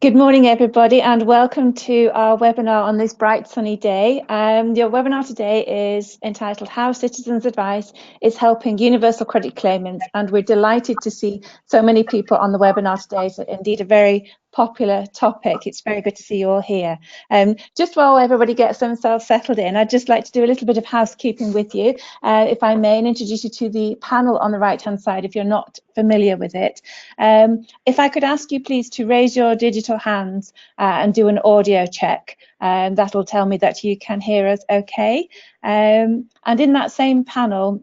Good morning, everybody, and welcome to our webinar on this bright sunny day. Your webinar today is entitled How Citizens Advice is Helping Universal Credit Claimants, and we're delighted to see so many people on the webinar today. So indeed a very popular topic. It's very good to see you all here. Just while everybody gets themselves settled in, I'd just like to do a little bit of housekeeping with you, if I may, and introduce you to the panel on the right-hand side if you're not familiar with it. If I could ask you please to raise your digital hands and do an audio check, and that'll tell me that you can hear us okay. And in that same panel,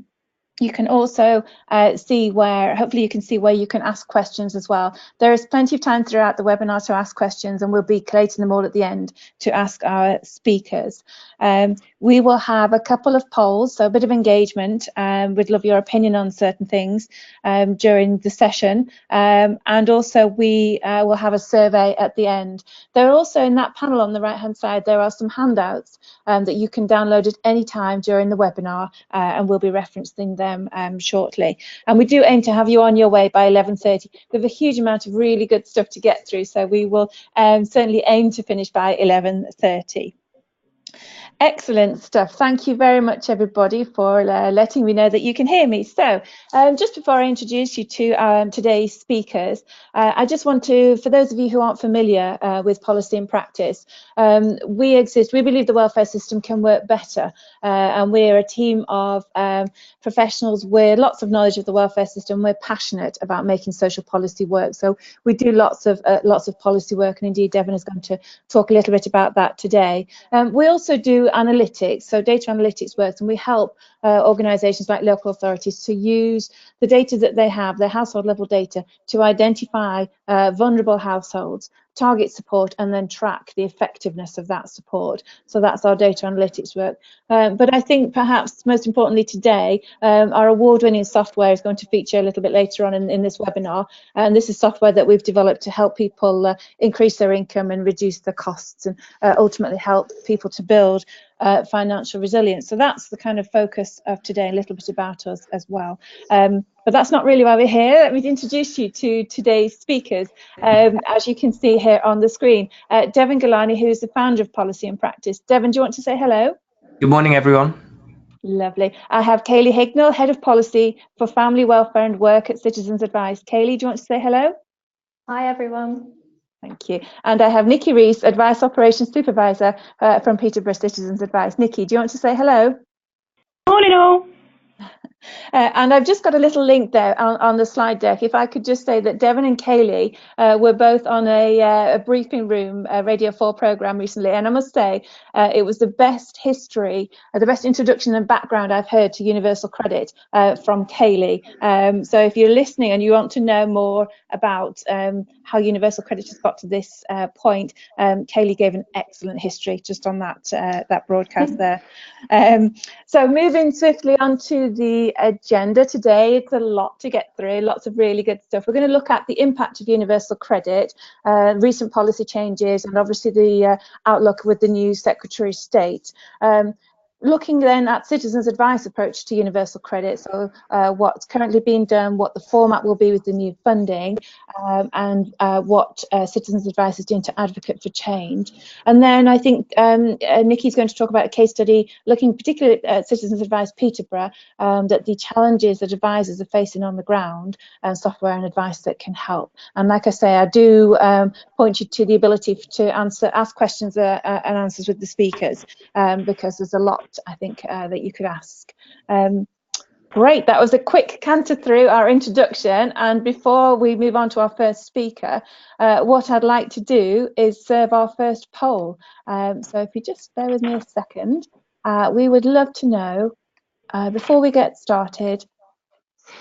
you can also see where, hopefully you can see where you can ask questions as well. There is plenty of time throughout the webinar to ask questions, and we'll be collating them all at the end to ask our speakers. We will have a couple of polls, so a bit of engagement. We'd love your opinion on certain things during the session. And also we will have a survey at the end. There are also in that panel on the right hand side, there are some handouts that you can download at any time during the webinar, and we'll be referencing them shortly. And we do aim to have you on your way by 11:30. We have a huge amount of really good stuff to get through, so we will certainly aim to finish by 11:30. Excellent stuff. Thank you very much, everybody, for letting me know that you can hear me. So just before I introduce you to today's speakers, I just want to, for those of you who aren't familiar with policy and practice, we believe the welfare system can work better, and we're a team of professionals with lots of knowledge of the welfare system. We're passionate about making social policy work, so we do lots of policy work, and indeed Deven is going to talk a little bit about that today. We also do analytics, so data analytics works, and we help organisations like local authorities to use the data that they have, their household level data, to identify vulnerable households, target support, and then track the effectiveness of that support. So that's our data analytics work. But I think perhaps most importantly today, our award-winning software is going to feature a little bit later on in this webinar. And this is software that we've developed to help people increase their income and reduce their costs, and ultimately help people to build financial resilience. So that's the kind of focus of today, a little bit about us as well. But that's not really why we're here. Let me introduce you to today's speakers. As you can see here on the screen, Deven Ghelani, who is the founder of Policy and Practice. Deven, do you want to say hello? Good morning, everyone. Lovely. I have Kayley Hignell, Head of Policy for Family Welfare and Work at Citizens Advice. Kayley, do you want to say hello? Hi, everyone. Thank you. And I have Nikki Rees, Advice Operations Supervisor from Peterborough Citizens Advice. Nikki, do you want to say hello? Morning all. And I've just got a little link there on the slide deck. If I could just say that Deven and Kayley were both on a briefing room Radio 4 programme recently, and I must say it was the best history, the best introduction and background I've heard to Universal Credit from Kayley. So if you're listening and you want to know more about how Universal Credit has got to this point, Kayley gave an excellent history just on that broadcast there. So moving swiftly on to the agenda today, it's a lot to get through, lots of really good stuff. We're going to look at the impact of universal credit, recent policy changes, and obviously the outlook with the new Secretary of State. Looking then at Citizens Advice approach to universal credit, so what's currently being done, what the format will be with the new funding, and what Citizens Advice is doing to advocate for change. And then I think Nikki's going to talk about a case study looking particularly at Citizens Advice Peterborough, that the challenges that advisors are facing on the ground, and software and advice that can help. And like I say, I do point you to the ability to ask questions and answers with the speakers, because there's a lot, I think, that you could ask. Great, that was a quick canter through our introduction, and before we move on to our first speaker, what I'd like to do is serve our first poll. So if you just bear with me a second, we would love to know, before we get started,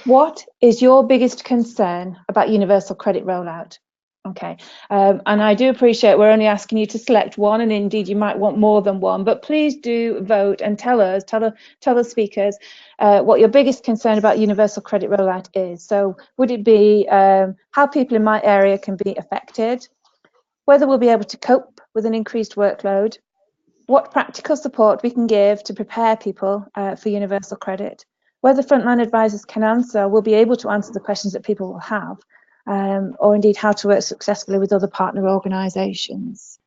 what is your biggest concern about universal credit rollout? Okay, and I do appreciate we're only asking you to select one, and indeed you might want more than one, but please do vote and tell the speakers what your biggest concern about universal credit rollout is. So would it be how people in my area can be affected, whether we'll be able to cope with an increased workload, what practical support we can give to prepare people for universal credit, whether frontline advisors can answer, will be able to answer the questions that people will have, or indeed how to work successfully with other partner organisations.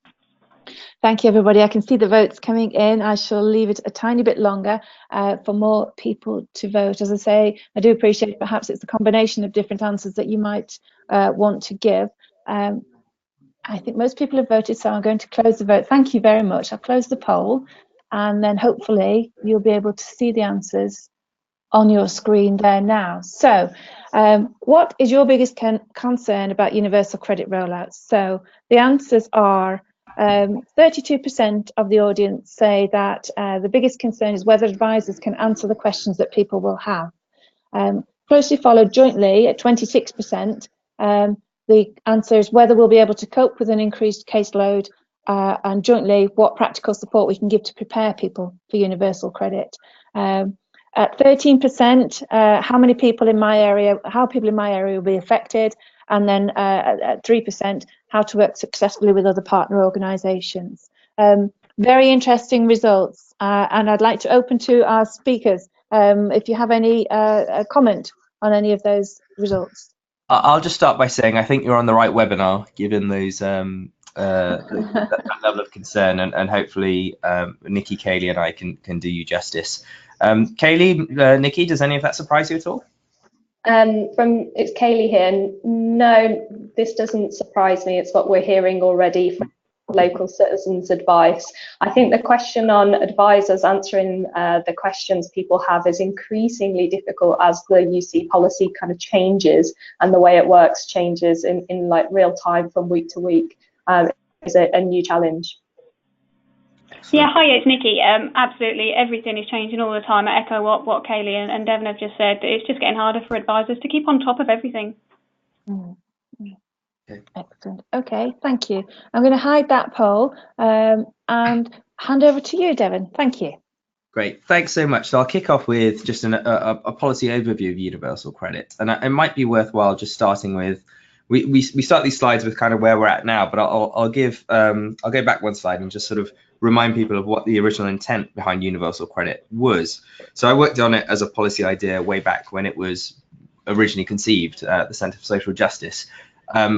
Thank you, everybody. I can see the votes coming in. I shall leave it a tiny bit longer for more people to vote. As I say, I do appreciate perhaps it's a combination of different answers that you might want to give. I think most people have voted, so I'm going to close the vote. Thank you very much. I'll close the poll, and then hopefully you'll be able to see the answers on your screen there now. So what is your biggest concern about universal credit rollouts? So the answers are 32% of the audience say that the biggest concern is whether advisors can answer the questions that people will have. Closely followed jointly at 26%, the answer is whether we'll be able to cope with an increased caseload, and jointly what practical support we can give to prepare people for universal credit. At 13%, how people in my area will be affected, and then at 3%, how to work successfully with other partner organisations. Very interesting results, and I'd like to open to our speakers if you have any comment on any of those results. I'll just start by saying I think you're on the right webinar, given those that level of concern, and hopefully Nikki, Kayley, and I can do you justice. Kayley, Nikki, does any of that surprise you at all? It's Kayley here. No, this doesn't surprise me. It's what we're hearing already from local citizens advice. I think the question on advisors answering the questions people have is increasingly difficult as the UC policy kind of changes and the way it works changes in like real time from week to week. Is a new challenge. Yeah, hi, it's Nikki. Absolutely, everything is changing all the time. I echo what Kayley and Deven have just said. It's just getting harder for advisors to keep on top of everything. Excellent. Okay, thank you. I'm going to hide that poll and hand over to you, Deven. Thank you. Great, thanks so much. So I'll kick off with just a policy overview of universal credit, and it might be worthwhile just starting with we start these slides with kind of where we're at now, but I'll go back one slide and just sort of remind people of what the original intent behind universal credit was. So I worked on it as a policy idea way back when it was originally conceived at the Centre for Social Justice.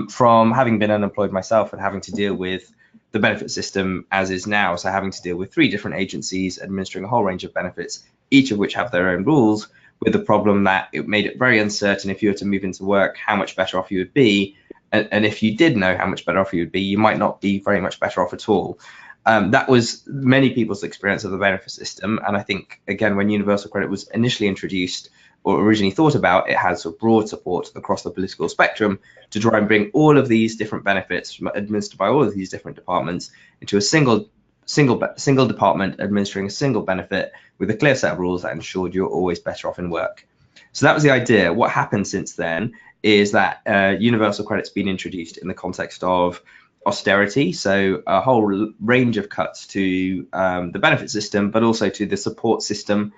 From having been unemployed myself and having to deal with the benefit system as is now, so having to deal with 3 different agencies administering a whole range of benefits, each of which have their own rules, with the problem that it made it very uncertain if you were to move into work how much better off you would be, and if you did know how much better off you would be, you might not be very much better off at all. That was many people's experience of the benefit system, and I think again when universal credit was initially introduced or originally thought about, it had sort of broad support across the political spectrum to try and bring all of these different benefits administered by all of these different departments into a single department administering a single benefit with a clear set of rules that ensured you're always better off in work. So that was the idea. What happened since then is that universal credit's been introduced in the context of austerity, so a whole range of cuts to the benefit system, but also to the support system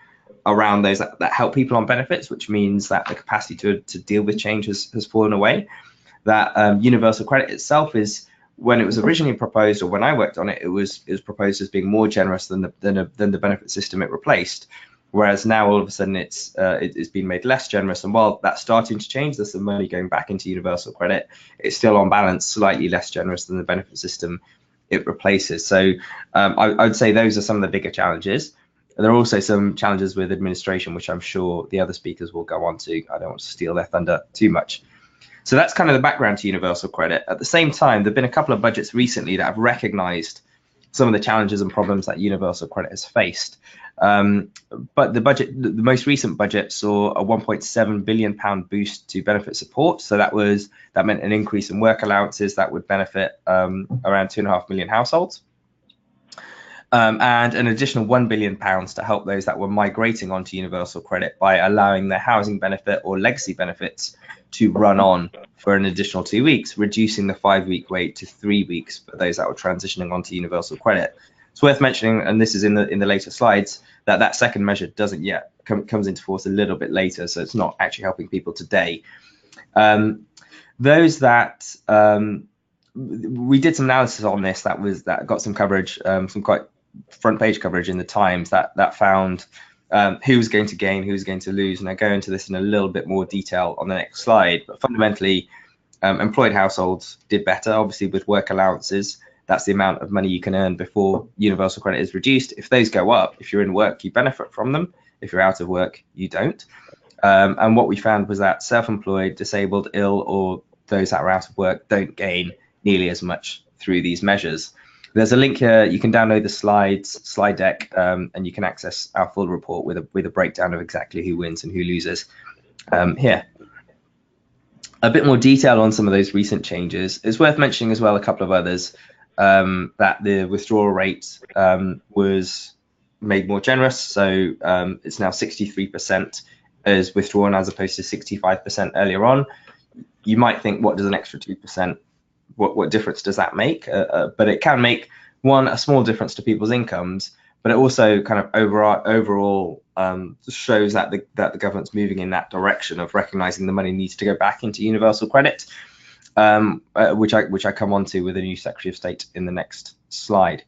around those that help people on benefits, which means that the capacity to deal with change has fallen away. That universal credit itself is, when it was originally proposed, or when I worked on it, it was proposed as being more generous than the benefit system it replaced. Whereas now all of a sudden it's been made less generous, and while that's starting to change, there's some money going back into universal credit, it's still on balance slightly less generous than the benefit system it replaces. So I would say those are some of the bigger challenges. There are also some challenges with administration, which I'm sure the other speakers will go on to. I don't want to steal their thunder too much. So that's kind of the background to universal credit. At the same time, there have been a couple of budgets recently that have recognised some of the challenges and problems that universal credit has faced. But the most recent budget saw a £1.7 billion boost to benefit support. So that meant an increase in work allowances that would benefit around 2.5 million households. And an additional £1 billion to help those that were migrating onto universal credit by allowing their housing benefit or legacy benefits to run on for an additional 2 weeks, reducing the 5-week wait to 3 weeks for those that were transitioning onto universal credit. It's worth mentioning, and this is in the later slides, that second measure doesn't yet comes into force a little bit later, so it's not actually helping people today. Those that we did some analysis on this that got some coverage, some quite front page coverage in the Times that found who's going to gain, who's going to lose, and I go into this in a little bit more detail on the next slide. But fundamentally, Employed households did better, obviously, with work allowances. That's the amount of money you can earn before universal credit is reduced. If those go up, if you're in work, you benefit from them. If you're out of work, you don't. And what we found was that self-employed, disabled, ill, or those that are out of work don't gain nearly as much through these measures. There's a link here. You can download the slide deck, and you can access our full report with a breakdown of exactly who wins and who loses here. A bit more detail on some of those recent changes. It's worth mentioning as well a couple of others, that the withdrawal rate was made more generous. So it's now 63% is withdrawn as opposed to 65% earlier on. You might think, what does an extra 2%, what difference does that make? But it can make, one, a small difference to people's incomes, but it also kind of overall shows that the government's moving in that direction of recognizing the money needs to go back into universal credit, which I come on to with a new Secretary of State in the next slide.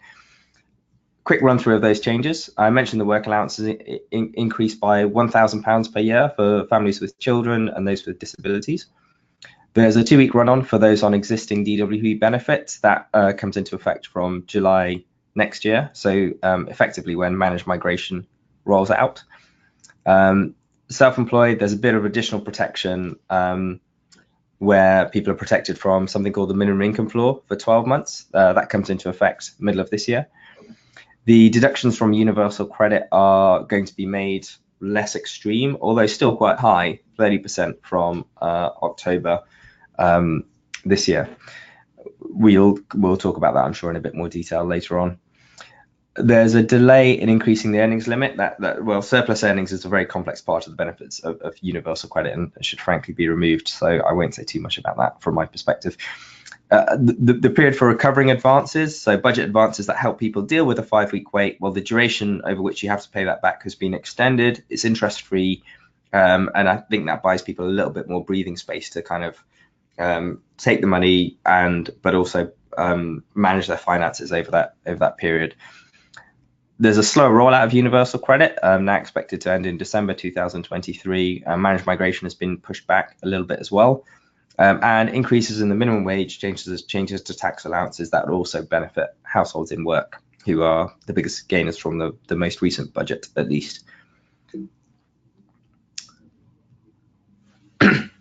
Quick run through of those changes. I mentioned the work allowances increased by £1,000 per year for families with children and those with disabilities. There's a 2-week run-on for those on existing DWP benefits that comes into effect from July next year. So effectively when managed migration rolls out. Self-employed, there's a bit of additional protection where people are protected from something called the minimum income floor for 12 months. That comes into effect middle of this year. The deductions from universal credit are going to be made less extreme, although still quite high, 30% from October this year. We'll talk about that, I'm sure, in a bit more detail later on. There's a delay in increasing the earnings limit. Well, surplus earnings is a very complex part of the benefits of universal credit and should frankly be removed. So I won't say too much about that from my perspective. The period for recovering advances, so budget advances that help people deal with a 5-week wait, well, the duration over which you have to pay that back has been extended. It's interest-free, and I think that buys people a little bit more breathing space to kind of take the money but also manage their finances over that period. There's a slower rollout of universal credit, now expected to end in December 2023. Managed migration has been pushed back a little bit as well. And increases in the minimum wage, changes to tax allowances that would also benefit households in work, who are the biggest gainers from the most recent budget, at least.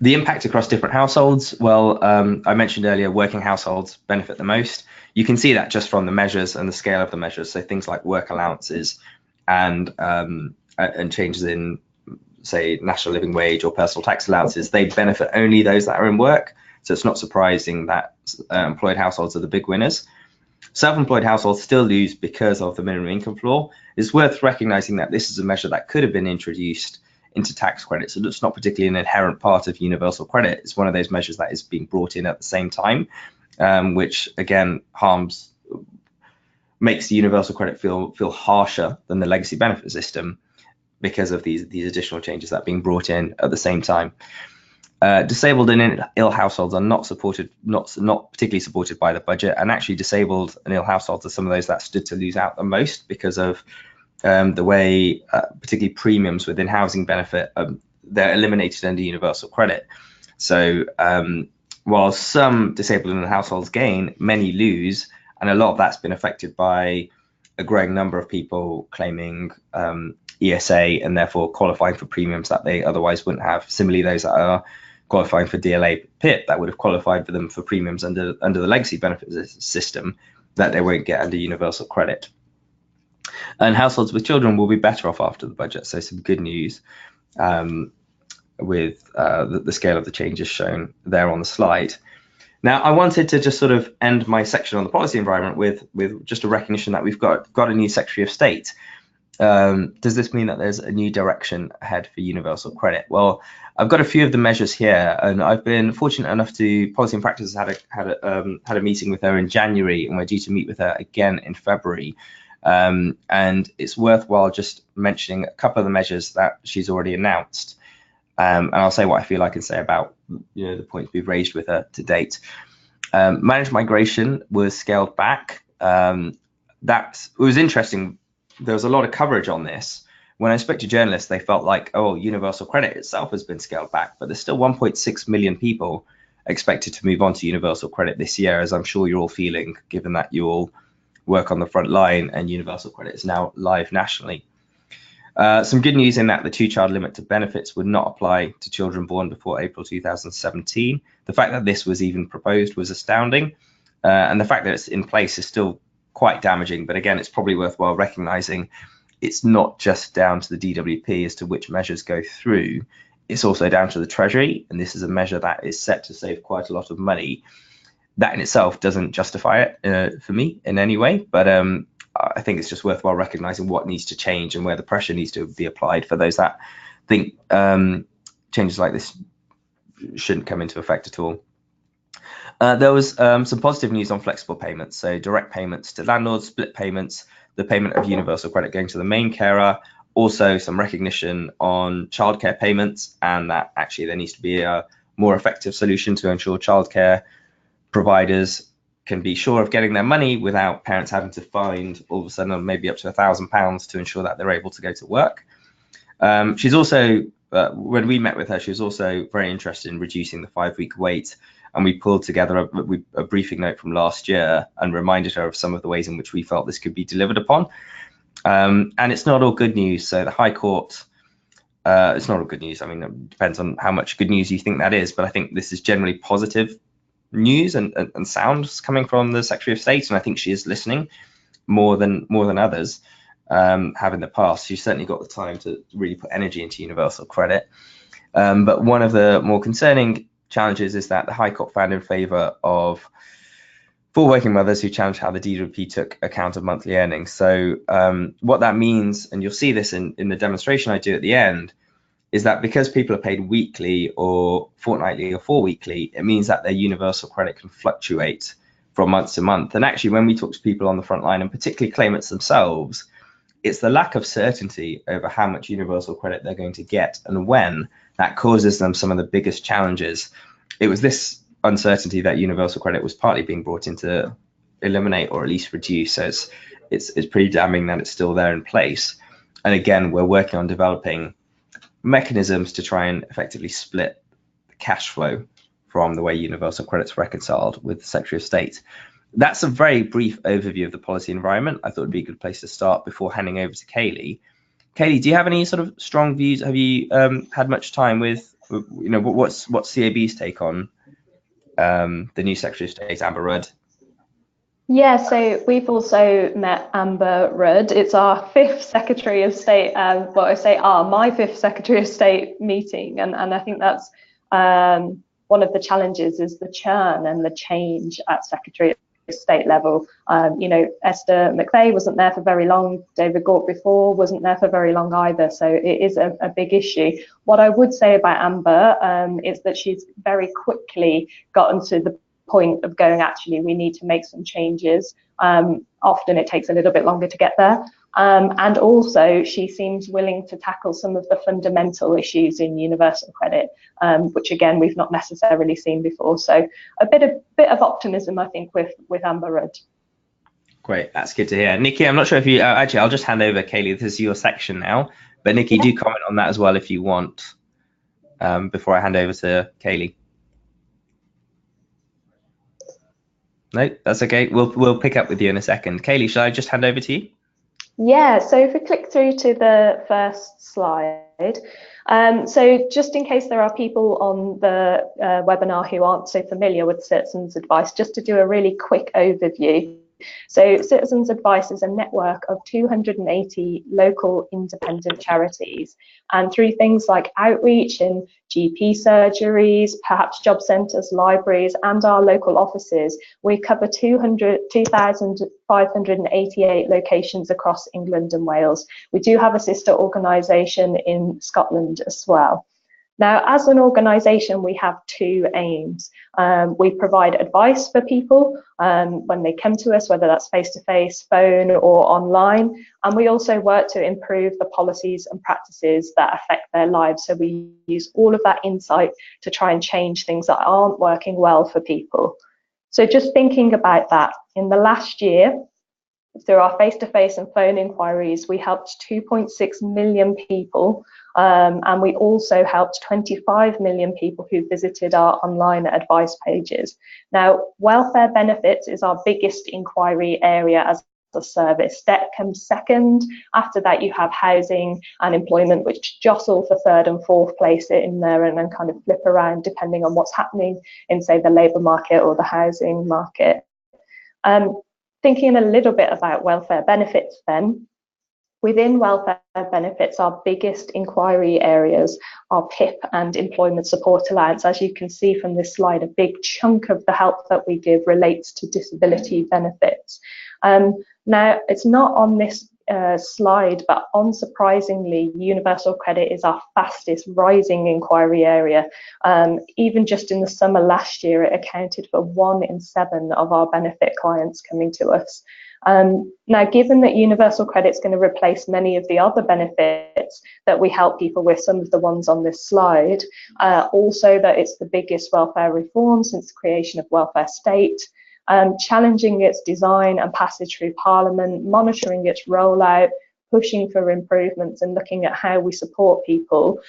The impact across different households, well, I mentioned earlier, working households benefit the most. You can see that just from the measures and the scale of the measures. So things like work allowances and changes in, say, national living wage or personal tax allowances, they benefit only those that are in work. So it's not surprising that employed households are the big winners. Self-employed households still lose because of the minimum income floor. It's worth recognizing that this is a measure that could have been introduced into tax credit. So it's not particularly an inherent part of universal credit. It's one of those measures that is being brought in at the same time, which again makes the universal credit feel harsher than the legacy benefit system, because of these additional changes that are being brought in at the same time. Disabled and ill households are not particularly supported by the budget, and actually disabled and ill households are some of those that stood to lose out the most because of the way, particularly premiums within housing benefit, they're eliminated under universal credit. So while some disabled and ill households gain, many lose, and a lot of that's been affected by a growing number of people claiming ESA and therefore qualifying for premiums that they otherwise wouldn't have. Similarly, those that are qualifying for DLA PIP that would have qualified for them for premiums under the legacy benefit system that they won't get under universal credit. And households with children will be better off after the budget. So some good news with the scale of the changes shown there on the slide. Now, I wanted to just sort of end my section on the policy environment with just a recognition that we've got a new Secretary of State. Does this mean that there's a new direction ahead for universal credit? Well, I've got a few of the measures here, and I've been fortunate enough to Policy and Practice had a meeting with her in January, and we're due to meet with her again in February. And it's worthwhile just mentioning a couple of the measures that she's already announced, and I'll say what I feel I can say about the points we've raised with her to date. Managed migration was scaled back. It was interesting. There was a lot of coverage on this. When I spoke to journalists, they felt like, oh, universal credit itself has been scaled back, but there's still 1.6 million people expected to move on to universal credit this year, as I'm sure you're all feeling, given that you all work on the front line and universal credit is now live nationally. Some good news in that the 2-child limit to benefits would not apply to children born before April 2017. The fact that this was even proposed was astounding, and the fact that it's in place is still quite damaging. But again, it's probably worthwhile recognising it's not just down to the DWP as to which measures go through. It's also down to the Treasury, and this is a measure that is set to save quite a lot of money. That in itself doesn't justify it for me in any way, but I think it's just worthwhile recognising what needs to change and where the pressure needs to be applied for those that think changes like this shouldn't come into effect at all. There was some positive news on flexible payments, so direct payments to landlords, split payments, the payment of universal credit going to the main carer, also some recognition on childcare payments, and that actually there needs to be a more effective solution to ensure childcare providers can be sure of getting their money without parents having to find all of a sudden maybe up to £1,000 to ensure that they're able to go to work. She's also, when we met with her, she was also very interested in reducing the 5-week wait, and we pulled together a briefing note from last year and reminded her of some of the ways in which we felt this could be delivered upon. And it's not all good news. So the High Court, it's not all good news. I mean, it depends on how much good news you think that is, but I think this is generally positive news and sounds coming from the Secretary of State, and I think she is listening more than others have in the past. She's certainly got the time to really put energy into universal credit. But one of the more concerning challenges is that the High Court found in favour of full working mothers who challenged how the DWP took account of monthly earnings. So what that means, and you'll see this in the demonstration I do at the end, is that because people are paid weekly or fortnightly or 4-weekly, it means that their universal credit can fluctuate from month to month. And actually, when we talk to people on the front line, and particularly claimants themselves, it's the lack of certainty over how much universal credit they're going to get and when that causes them some of the biggest challenges. It was this uncertainty that universal credit was partly being brought in to eliminate or at least reduce. So it's pretty damning that it's still there in place. And again, we're working on developing mechanisms to try and effectively split the cash flow from the way universal credit's reconciled with the Secretary of State. That's a very brief overview of the policy environment. I thought it'd be a good place to start before handing over to Kayley. Kayley, do you have any sort of strong views? Have you had much time with, what's CAB's take on the new Secretary of State, Amber Rudd? Yeah, so we've also met Amber Rudd. It's our 5th Secretary of State, my 5th Secretary of State meeting. And I think that's one of the challenges is the churn and the change at Secretary of State level. Esther McVeigh wasn't there for very long. David Gauke before wasn't there for very long either. So it is a big issue. What I would say about Amber is that she's very quickly gotten to the point of going, actually, we need to make some changes. Often it takes a little bit longer to get there. And also she seems willing to tackle some of the fundamental issues in universal credit, which again, we've not necessarily seen before. So a bit of optimism, I think, with Amber Rudd. Great, that's good to hear. Nikki, I'm not sure if you, actually, I'll just hand over, Kayley, this is your section now. But Nikki, do comment on that as well if you want, before I hand over to Kayley. No, that's okay. We'll pick up with you in a second. Kayley, shall I just hand over to you? Yeah, so if we click through to the first slide. So just in case there are people on the webinar who aren't so familiar with Citizens Advice, just to do a really quick overview. So Citizens Advice is a network of 280 local independent charities, and through things like outreach in GP surgeries, perhaps job centres, libraries and our local offices, we cover 2,588 locations across England and Wales. We do have a sister organisation in Scotland as well. Now, as an organisation, we have 2 aims. We provide advice for people when they come to us, whether that's face-to-face, phone or online. And we also work to improve the policies and practices that affect their lives. So we use all of that insight to try and change things that aren't working well for people. So just thinking about that, in the last year, through our face-to-face and phone inquiries, we helped 2.6 million people And we also helped 25 million people who visited our online advice pages. Now, welfare benefits is our biggest inquiry area as a service. Debt comes second. After that, you have housing and employment, which jostle for third and fourth place in there and then kind of flip around depending on what's happening in, say, the labour market or the housing market. Thinking a little bit about welfare benefits then. Within welfare benefits, our biggest inquiry areas are PIP and employment support allowance. As you can see from this slide, a big chunk of the help that we give relates to disability benefits. Now, it's not on this slide, but unsurprisingly, universal credit is our fastest rising inquiry area. Even just in the summer last year, it accounted for 1 in 7 of our benefit clients coming to us. Now, given that universal credit is going to replace many of the other benefits that we help people with, some of the ones on this slide, also that it's the biggest welfare reform since the creation of welfare state, challenging its design and passage through Parliament, monitoring its rollout, pushing for improvements and looking at how we support people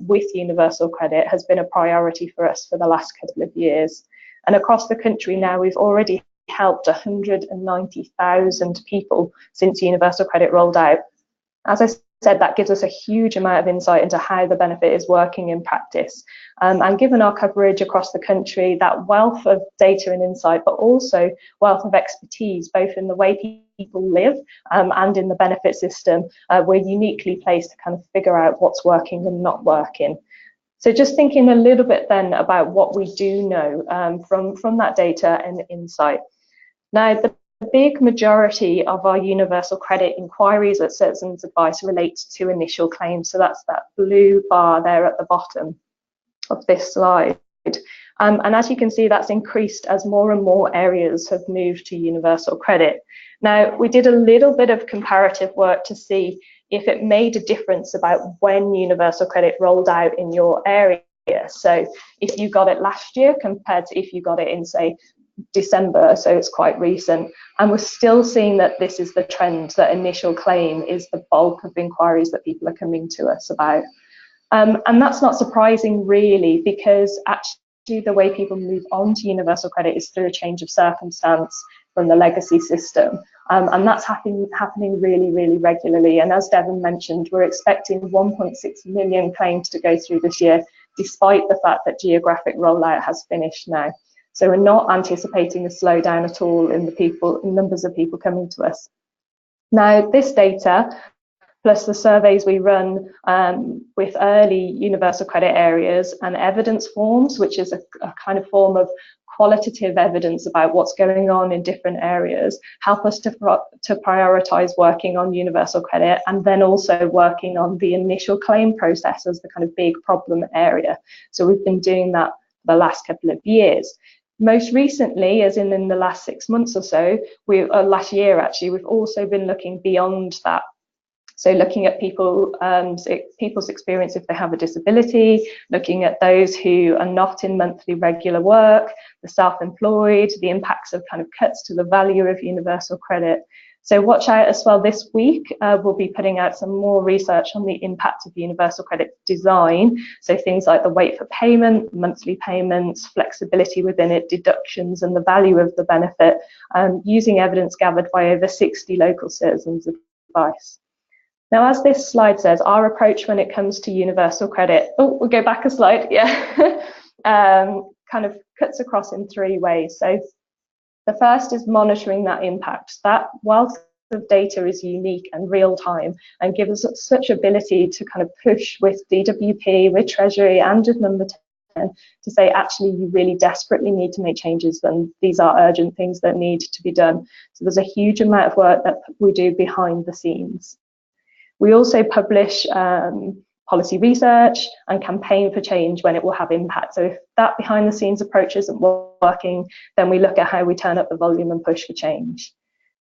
with universal credit has been a priority for us for the last couple of years. And across the country now, we've already helped 190,000 people since universal credit rolled out. As I said, that gives us a huge amount of insight into how the benefit is working in practice. And given our coverage across the country, that wealth of data and insight, but also wealth of expertise, both in the way people live and in the benefit system, we're uniquely placed to kind of figure out what's working and not working. So just thinking a little bit then about what we do know from that data and insight. Now, the big majority of our universal credit inquiries at Citizens Advice relates to initial claims. So that's that blue bar there at the bottom of this slide. And as you can see, that's increased as more and more areas have moved to universal credit. Now, we did a little bit of comparative work to see if it made a difference about when universal credit rolled out in your area. So if you got it last year compared to if you got it in, say, December, so it's quite recent, and we're still seeing that this is the trend, that initial claim is the bulk of inquiries that people are coming to us about. And that's not surprising really, because actually the way people move on to universal credit is through a change of circumstance from the legacy system, and that's happening really, really regularly. And as Deven mentioned, we're expecting 1.6 million claims to go through this year, despite the fact that geographic rollout has finished now. So we're not anticipating a slowdown at all in the numbers of people coming to us. Now, this data, plus the surveys we run with early universal credit areas and evidence forms, which is a kind of form of qualitative evidence about what's going on in different areas, help us to prioritise working on universal credit and then also working on the initial claim process as the kind of big problem area. So we've been doing that the last couple of years. Most recently, as in the last 6 months or so, last year actually, we've also been looking beyond that. So looking at people's experience if they have a disability, looking at those who are not in monthly regular work, the self-employed, the impacts of kind of cuts to the value of universal credit. So watch out as well this week, we'll be putting out some more research on the impact of universal credit design. So things like the wait for payment, monthly payments, flexibility within it, deductions and the value of the benefit, using evidence gathered by over 60 local citizens advice. Now, as this slide says, our approach when it comes to universal credit, we'll go back a slide, yeah, kind of cuts across in 3 ways. So the first is monitoring that impact. That wealth of data is unique and real time and gives us such ability to kind of push with DWP, with Treasury and with Number 10 to say, actually, you really desperately need to make changes and these are urgent things that need to be done. So there's a huge amount of work that we do behind the scenes. We also publish policy research and campaign for change when it will have impact. So if that behind the scenes approach isn't working, then we look at how we turn up the volume and push for change.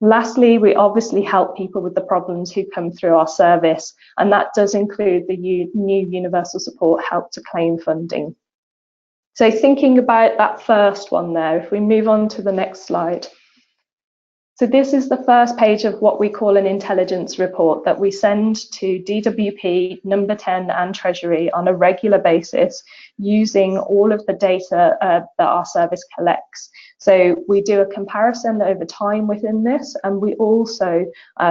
Lastly, we obviously help people with the problems who come through our service, and that does include the new universal support help to claim funding. So thinking about that first one there, if we move on to the next slide. So this is the first page of what we call an intelligence report that we send to DWP, Number 10 and Treasury on a regular basis using all of the data that our service collects. So we do a comparison over time within this, and we also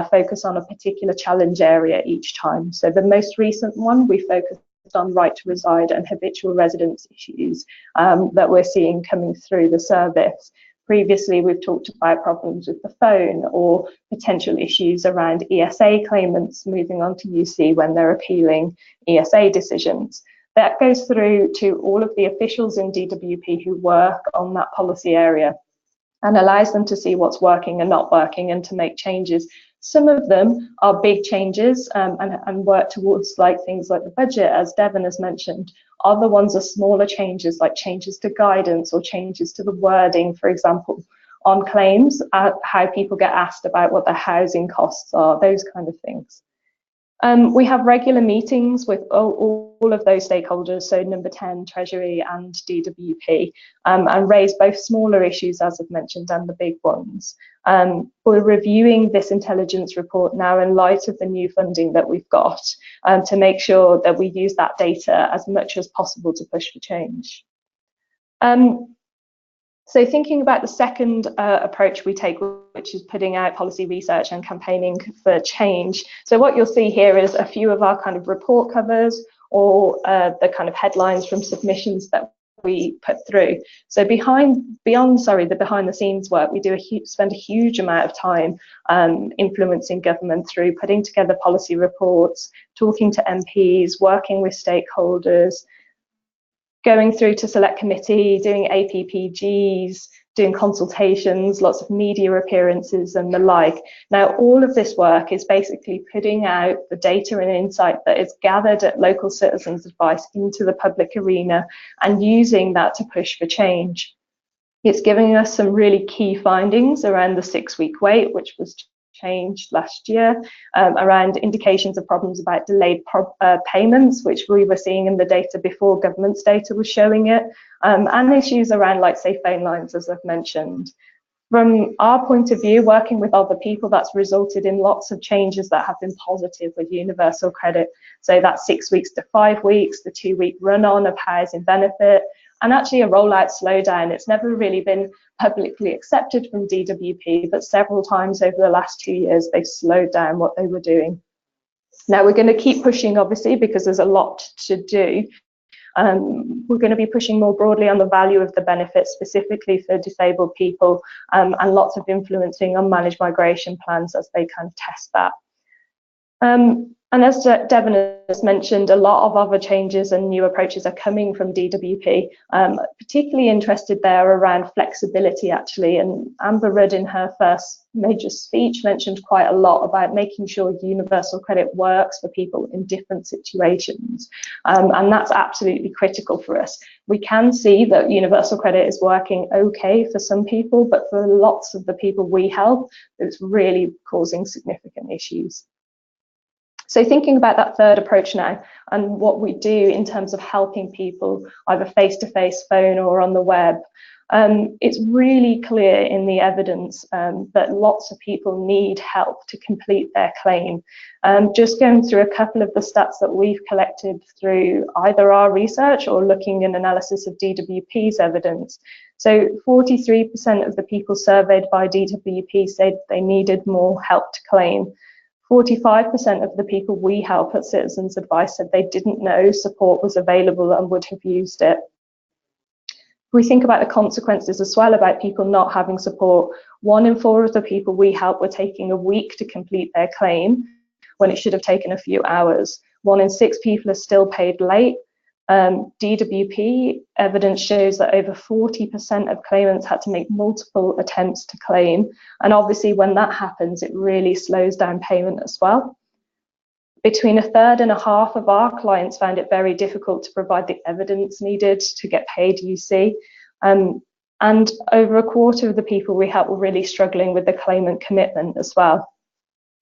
focus on a particular challenge area each time. So the most recent one, we focused on right to reside and habitual residence issues that we're seeing coming through the service. Previously, we've talked about problems with the phone or potential issues around ESA claimants moving on to UC when they're appealing ESA decisions. That goes through to all of the officials in DWP who work on that policy area and allows them to see what's working and not working and to make changes. Some of them are big changes and work towards like things like the budget, as Deven has mentioned. Other ones are smaller changes, like changes to guidance or changes to the wording, for example, on claims, how people get asked about what their housing costs are, those kind of things. We have regular meetings with all of those stakeholders, so Number 10, Treasury and DWP, and raise both smaller issues, as I've mentioned, and the big ones. We're reviewing this intelligence report now in light of the new funding that we've got to make sure that we use that data as much as possible to push for change. So thinking about the second approach we take, which is putting out policy research and campaigning for change. So what you'll see here is a few of our kind of report covers or the kind of headlines from submissions that we put through. So beyond the behind the scenes work, we do spend a huge amount of time influencing government through putting together policy reports, talking to MPs, working with stakeholders, going through to select committee, doing APPGs, doing consultations, lots of media appearances and the like. Now, all of this work is basically putting out the data and insight that is gathered at local citizens advice into the public arena and using that to push for change. It's giving us some really key findings around the 6-week wait, which was changed last year, around indications of problems about delayed payments, which we were seeing in the data before government's data was showing it, and issues around, like, say, phone lines, as I've mentioned. From our point of view, working with other people, that's resulted in lots of changes that have been positive with universal credit. So that's 6 weeks to 5 weeks, the 2-week run-on of housing benefit, and actually a rollout slowdown. It's never really been publicly accepted from DWP, but several times over the last 2 years, they've slowed down what they were doing. Now, we're going to keep pushing, obviously, because there's a lot to do. We're going to be pushing more broadly on the value of the benefits, specifically for disabled people, and lots of influencing on managed migration plans as they kind of test that. And as Deven has mentioned, a lot of other changes and new approaches are coming from DWP, particularly interested there around flexibility, actually. And Amber Rudd, in her first major speech, mentioned quite a lot about making sure universal credit works for people in different situations. And that's absolutely critical for us. We can see that universal credit is working okay for some people, but for lots of the people we help, it's really causing significant issues. So thinking about that third approach now and what we do in terms of helping people either face-to-face, phone or on the web, it's really clear in the evidence that lots of people need help to complete their claim. Just going through a couple of the stats that we've collected through either our research or looking in analysis of DWP's evidence. So 43% of the people surveyed by DWP said they needed more help to claim. 45% of the people we help at Citizens Advice said they didn't know support was available and would have used it. We think about the consequences as well about people not having support. 1 in 4 of the people we help were taking a week to complete their claim when it should have taken a few hours. 1 in 6 people are still paid late. DWP evidence shows that over 40% of claimants had to make multiple attempts to claim. And obviously when that happens, it really slows down payment as well. Between 1/3 and 1/2 of our clients found it very difficult to provide the evidence needed to get paid UC. And over 1/4 of the people we help were really struggling with the claimant commitment as well.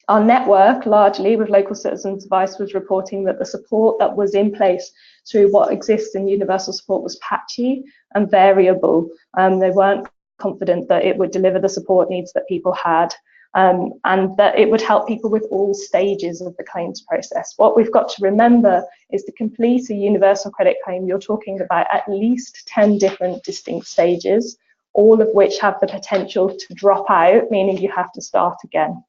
Our network, largely with Local Citizens Advice, was reporting that the support that was in place through what exists in universal support was patchy and variable. They weren't confident that it would deliver the support needs that people had, and that it would help people with all stages of the claims process. What we've got to remember is to complete a universal credit claim, you're talking about at least 10 different distinct stages, all of which have the potential to drop out, meaning you have to start again.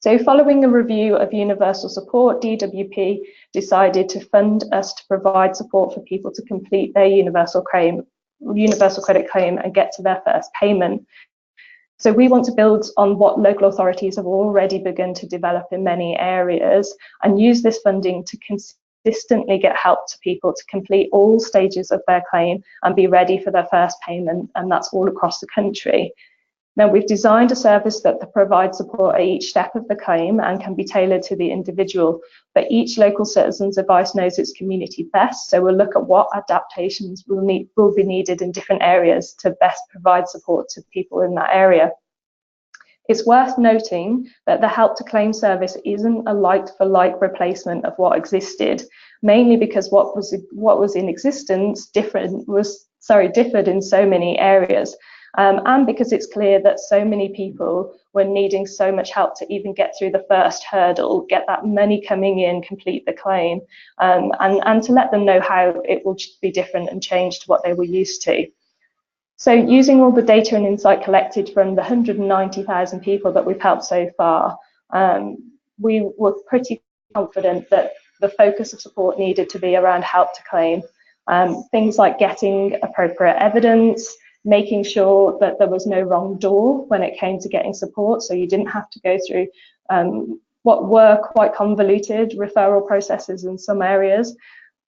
So following a review of universal support, DWP decided to fund us to provide support for people to complete their universal credit claim and get to their first payment. So we want to build on what local authorities have already begun to develop in many areas and use this funding to consistently get help to people to complete all stages of their claim and be ready for their first payment, and that's all across the country. Now, we've designed a service that provides support at each step of the claim and can be tailored to the individual, but each local citizen's advice knows its community best, so we'll look at what adaptations will be needed in different areas to best provide support to people in that area. It's worth noting that the Help to Claim service isn't a like-for-like replacement of what existed, mainly because what was in existence differed in so many areas. And because it's clear that so many people were needing so much help to even get through the first hurdle, get that money coming in, complete the claim, and to let them know how it will be different and change to what they were used to. So using all the data and insight collected from the 190,000 people that we've helped so far, we were pretty confident that the focus of support needed to be around help to claim. Things like getting appropriate evidence, making sure that there was no wrong door when it came to getting support, so you didn't have to go through what were quite convoluted referral processes in some areas,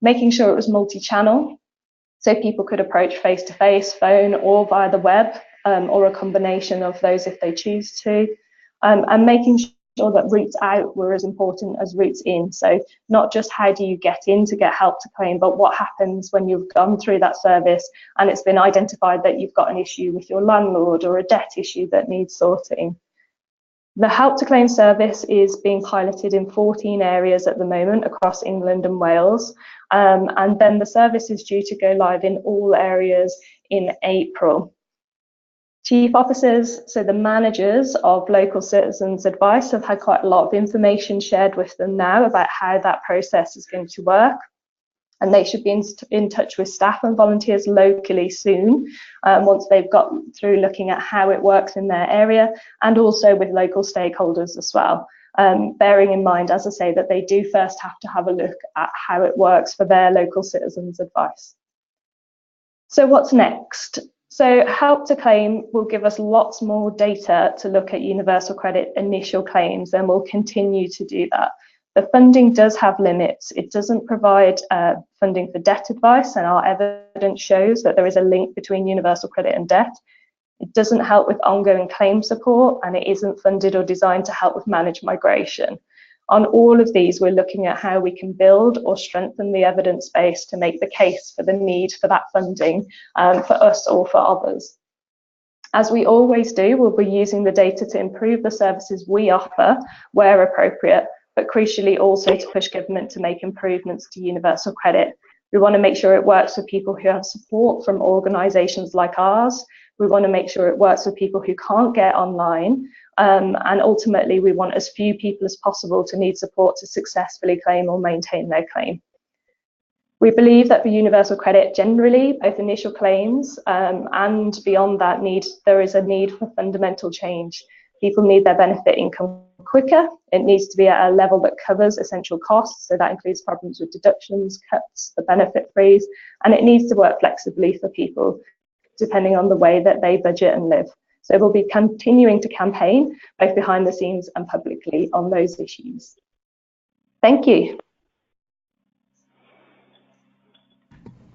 making sure it was multi-channel, so people could approach face-to-face, phone, or via the web, or a combination of those if they choose to, and making sure that routes out were as important as routes in. So not just how do you get in to get help to claim, but what happens when you've gone through that service and it's been identified that you've got an issue with your landlord or a debt issue that needs sorting. The Help to Claim service is being piloted in 14 areas at the moment across England and Wales, and then the service is due to go live in all areas in April. Chief officers, so the managers of local Citizens Advice, have had quite a lot of information shared with them now about how that process is going to work, and they should be in touch with staff and volunteers locally soon, once they've got through looking at how it works in their area, and also with local stakeholders as well, bearing in mind, as I say, that they do first have to have a look at how it works for their local Citizens Advice. So what's next? So Help to Claim will give us lots more data to look at universal credit initial claims, and we'll continue to do that. The funding does have limits. It doesn't provide funding for debt advice, and our evidence shows that there is a link between universal credit and debt. It doesn't help with ongoing claim support, and it isn't funded or designed to help with managed migration. On all of these, we're looking at how we can build or strengthen the evidence base to make the case for the need for that funding for us or for others. As we always do, we'll be using the data to improve the services we offer where appropriate, but crucially also to push government to make improvements to universal credit. We want to make sure it works for people who have support from organisations like ours. We want to make sure it works with people who can't get online. And ultimately, we want as few people as possible to need support to successfully claim or maintain their claim. We believe that for universal credit generally, both initial claims and beyond that there is a need for fundamental change. People need their benefit income quicker. It needs to be at a level that covers essential costs, so that includes problems with deductions, cuts, the benefit freeze, and it needs to work flexibly for people depending on the way that they budget and live. So we'll be continuing to campaign both behind the scenes and publicly on those issues. Thank you.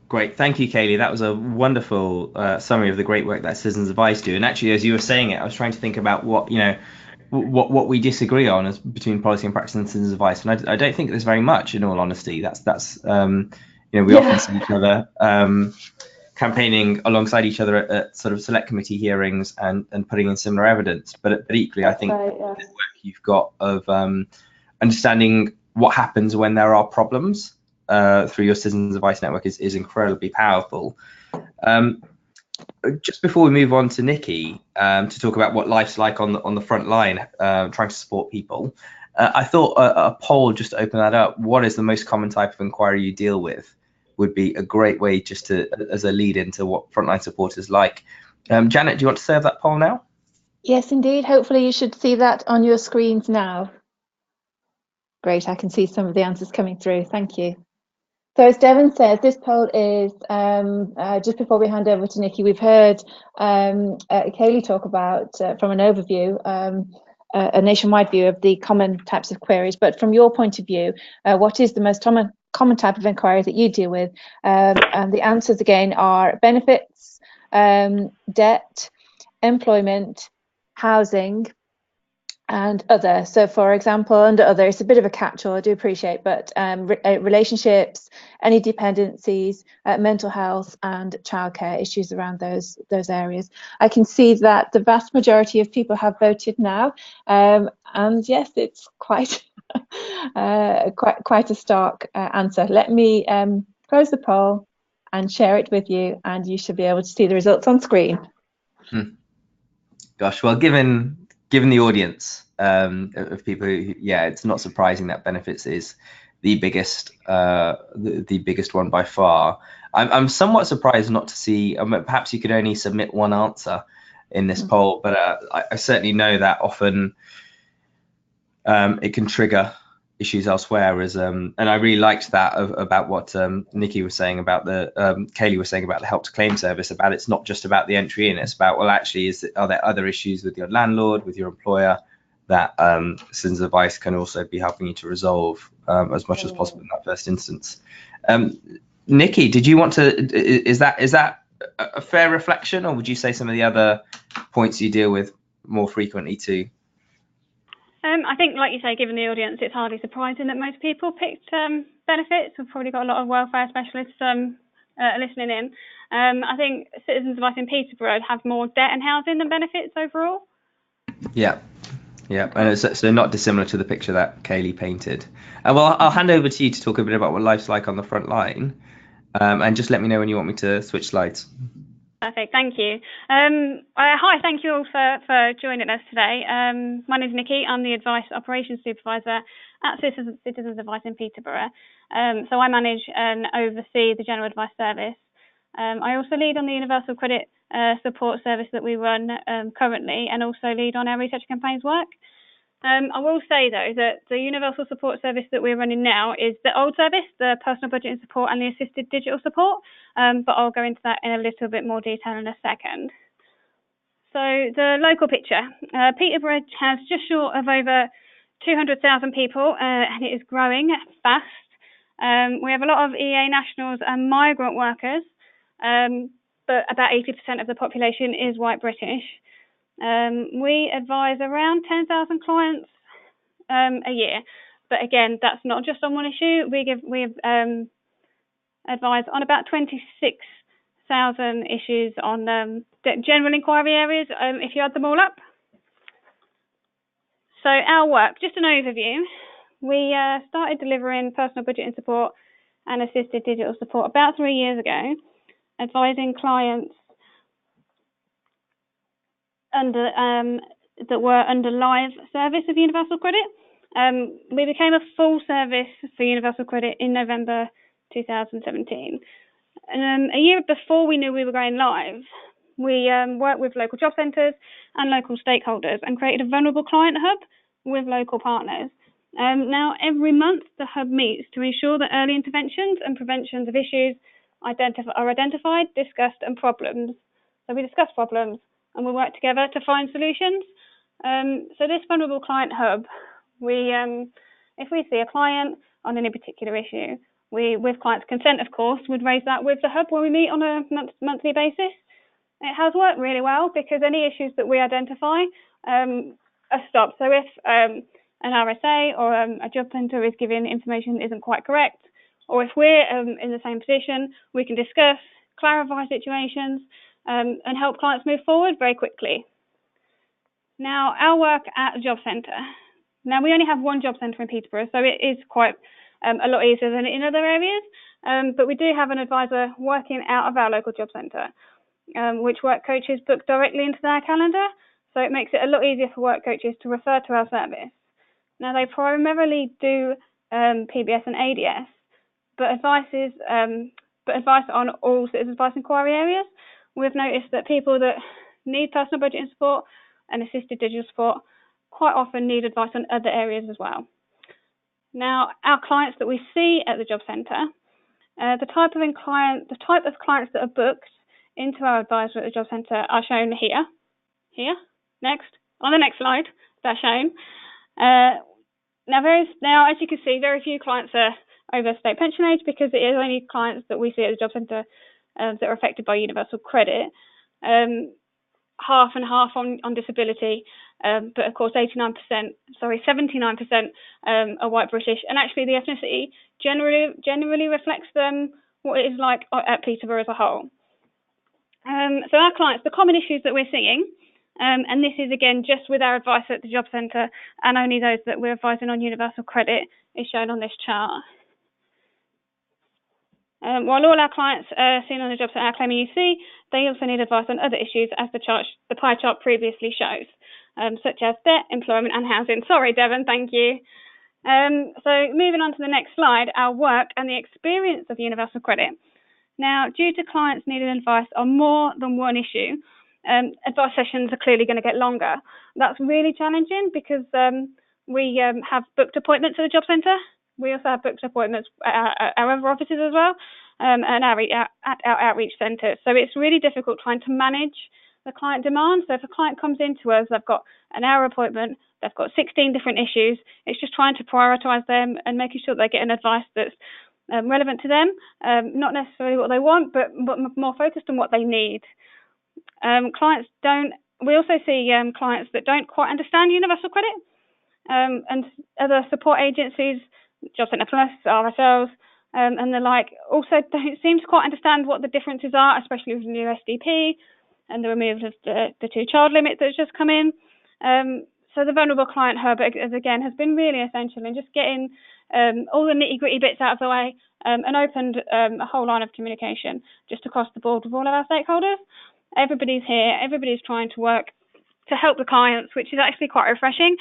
Great, thank you, Kayley. That was a wonderful summary of the great work that Citizens Advice do. And actually, as you were saying it, I was trying to think about what what we disagree on as between policy and practice and Citizens Advice, and I don't think there's very much, in all honesty. That's we often see each other campaigning alongside each other at sort of select committee hearings and putting in similar evidence. But equally, I think the work you've got of understanding what happens when there are problems through your Citizens Advice network is incredibly powerful. just before we move on to Nikki, to talk about what life's like on the front line, trying to support people, I thought a poll, just to open that up, what is the most common type of inquiry you deal with, would be a great way just to, as a lead into what frontline support is like. Janet, do you want to serve that poll now? Yes, indeed. Hopefully you should see that on your screens now. Great, I can see some of the answers coming through. Thank you. So as Deven says, this poll is, just before we hand over to Nikki, we've heard Kayley talk about, from an overview, a nationwide view of the common types of queries, but from your point of view, what is the most common type of inquiry that you deal with? And the answers again are benefits, debt, employment, housing, and other. So for example, under other, it's a bit of a catch-all, I do appreciate, but relationships, any dependencies, mental health and childcare issues around those areas. I can see that the vast majority of people have voted now, and yes, it's quite quite a stark answer. Let me close the poll and share it with you, and you should be able to see the results on screen. Gosh, well, given the audience of people who, yeah, it's not surprising that benefits is the biggest one by far. I'm somewhat surprised not to see, perhaps you could only submit one answer in this poll, but I certainly know that often it can trigger issues elsewhere, and I really liked that about what Nikki was saying about Kayley was saying about the help to claim service, about it's not just about the entry in, it's about, well, actually, are there other issues with your landlord, with your employer, that Citizens Advice can also be helping you to resolve as much as possible in that first instance. Nikki, did you want to, is that a fair reflection, or would you say some of the other points you deal with more frequently too? I think, like you say, given the audience, it's hardly surprising that most people picked benefits. We've probably got a lot of welfare specialists listening in. I think Citizens Advice in Peterborough have more debt and housing than benefits overall. Yeah, and it's so not dissimilar to the picture that Kayley painted. Well, I'll hand over to you to talk a bit about what life's like on the front line, and just let me know when you want me to switch slides. Perfect, thank you. Hi, thank you all for joining us today. My name is Nikki. I'm the Operations Supervisor at Citizens Advice in Peterborough. So I manage and oversee the General Advice Service. I also lead on the Universal Credit Support Service that we run currently, and also lead on our research campaigns work. I will say, though, that the Universal Support Service that we're running now is the old service, the personal budgeting support and the assisted digital support, but I'll go into that in a little bit more detail in a second. So the local picture. Peterborough has just short of over 200,000 people, and it is growing fast. We have a lot of EA nationals and migrant workers, but about 80% of the population is white British. We advise around 10,000 clients a year, but again, that's not just on one issue. We advise on about 26,000 issues on general inquiry areas, if you add them all up. So our work, just an overview. We started delivering personal budgeting support and assisted digital support about 3 years ago, advising clients that were under live service of Universal Credit. We became a full service for Universal Credit in November 2017. And a year before we knew we were going live, we worked with local job centres and local stakeholders and created a vulnerable client hub with local partners. Now, every month, the hub meets to ensure that early interventions and preventions of issues are identified, discussed, and problems. So we discuss problems, and we work together to find solutions. So this vulnerable client hub, if we see a client on any particular issue, we, with client's consent, of course, would raise that with the hub when we meet on a monthly basis. It has worked really well because any issues that we identify are stopped. So if an RSA or a job centre is giving information that isn't quite correct, or if we're in the same position, we can discuss, clarify situations, and help clients move forward very quickly. Now, our work at a job centre. Now, we only have one job centre in Peterborough, so it is quite a lot easier than in other areas, but we do have an advisor working out of our local job centre. which work coaches book directly into their calendar. So it makes it a lot easier for work coaches to refer to our service. Now, they primarily do PBS and ADS, but advice on all citizens advice inquiry areas. We've noticed that people that need personal budgeting support and assisted digital support quite often need advice on other areas as well. Now, our clients that we see at the job centre, the type of clients that are booked into our advisor at the job centre are shown here. Next, on the next slide, they're shown. Now, as you can see, very few clients are over state pension age because it is only clients that we see at the job centre that are affected by universal credit. Half and half on disability, but of course 79% are white British, and actually the ethnicity generally reflects what it is like at Peterborough as a whole. So our clients, the common issues that we're seeing, and this is again just with our advice at the job centre and only those that we're advising on universal credit, is shown on this chart. While all our clients are seen on the job centre are claiming UC, they also need advice on other issues, as the pie chart previously shows, such as debt, employment and housing. Sorry, Deven, thank you. So moving on to the next slide, our work and the experience of universal credit. Now, due to clients needing advice on more than one issue, advice sessions are clearly going to get longer. That's really challenging because we have booked appointments at the job centre. We also have booked appointments at our other offices as well, and at our outreach centres. So it's really difficult trying to manage the client demand. So if a client comes into us, they've got an hour appointment, they've got 16 different issues. It's just trying to prioritise them and making sure they get an advice that's relevant to them, not necessarily what they want, but more focused on what they need. We also see clients that don't quite understand universal credit, and other support agencies, Job Centre Plus, RSLs, and the like, also don't seem to quite understand what the differences are, especially with the new SDP and the removal of the two-child limit that's just come in. So the Vulnerable Client Hub, again, has been really essential in just getting all the nitty-gritty bits out of the way, and opened a whole line of communication just across the board with all of our stakeholders. Everybody's here, everybody's trying to work to help the clients, which is actually quite refreshing.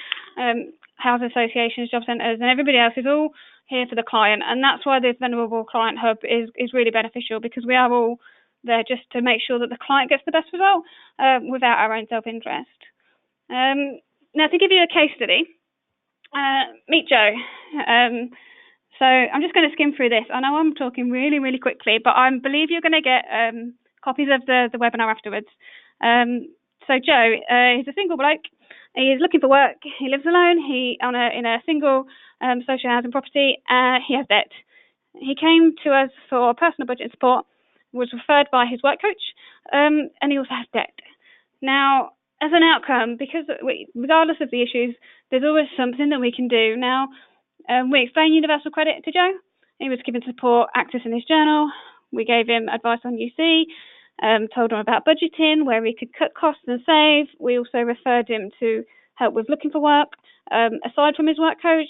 Housing associations, job centres, and everybody else is all here for the client, and that's why this Vulnerable Client Hub is really beneficial, because we are all there just to make sure that the client gets the best result without our own self-interest. Now, to give you a case study, meet Joe. So I'm just going to skim through this. I know I'm talking really, really quickly, but I believe you're going to get copies of the webinar afterwards. So Joe, he's a single bloke. He is looking for work. He lives alone. In a single social housing property. He has debt. He came to us for personal budget support, was referred by his work coach, and he also has debt. Now, as an outcome, because regardless of the issues, there's always something that we can do. Now, we explained universal credit to Joe. He was given support accessing his journal. We gave him advice on UC, told him about budgeting, where he could cut costs and save. We also referred him to help with looking for work, aside from his work coach.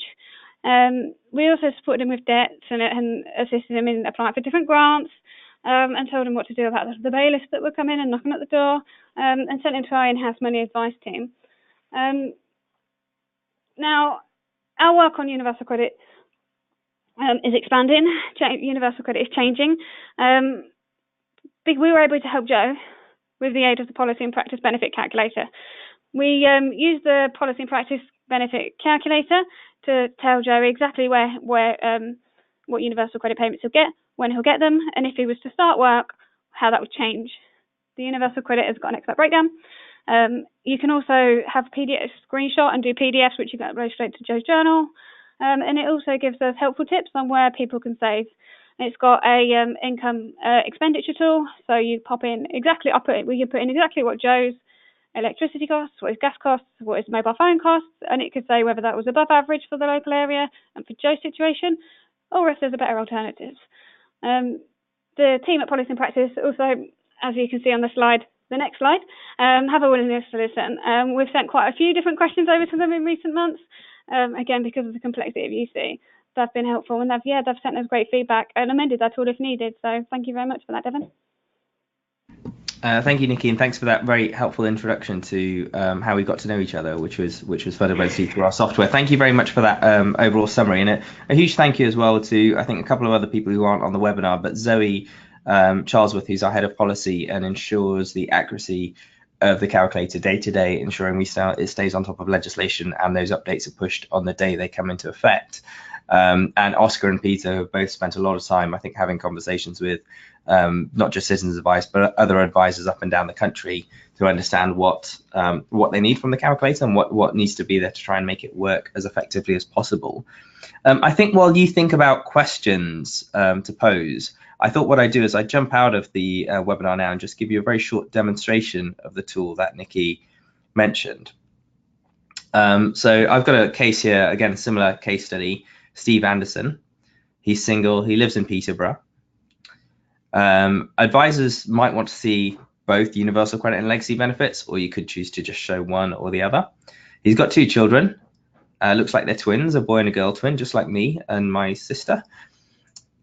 We also supported him with debts and assisted him in applying for different grants, and told him what to do about the bailiffs that were coming and knocking at the door, and sent him to our in-house money advice team. Now, our work on universal credit is expanding. Universal credit is changing. We were able to help Joe with the aid of the Policy and Practice Benefit Calculator. We used the Policy and Practice Benefit Calculator to tell Joe exactly what universal credit payments he'll get, when he'll get them, and if he was to start work, how that would change. The universal credit has got an expert breakdown. You can also have PDF screenshot and do PDFs, which you can upload straight to Joe's journal. And it also gives us helpful tips on where people can save. It's got a income expenditure tool, so you pop in exactly, we can put in exactly what Joe's electricity costs, what his gas costs, what his mobile phone costs, and it could say whether that was above average for the local area and for Joe's situation, or if there's a better alternative. The team at Policy and Practice also, as you can see on the slide, the next slide, have a willingness to listen. We've sent quite a few different questions over to them in recent months, again, because of the complexity of UC. They've been helpful, and they've sent us great feedback and amended that tool if needed. So thank you very much for that, Deven. Thank you, Nikki, and thanks for that very helpful introduction to how we got to know each other, which was further received through our software. Thank you very much for that overall summary, and a huge thank you as well to, I think, a couple of other people who aren't on the webinar, but Zoe Charlesworth, who's our head of policy and ensures the accuracy of the calculator day to day, ensuring it stays on top of legislation and those updates are pushed on the day they come into effect. And Oscar and Peter have both spent a lot of time, I think, having conversations with not just Citizens Advice, but other advisors up and down the country to understand what they need from the calculator and what needs to be there to try and make it work as effectively as possible. I think while you think about questions to pose, I thought what I'd do is I'd jump out of the webinar now and just give you a very short demonstration of the tool that Nikki mentioned. So I've got a case here, again, similar case study. Steve Anderson, he's single, he lives in Peterborough. Advisors might want to see both universal credit and legacy benefits, or you could choose to just show one or the other. He's got 2 children, looks like they're twins, a boy and a girl twin, just like me and my sister.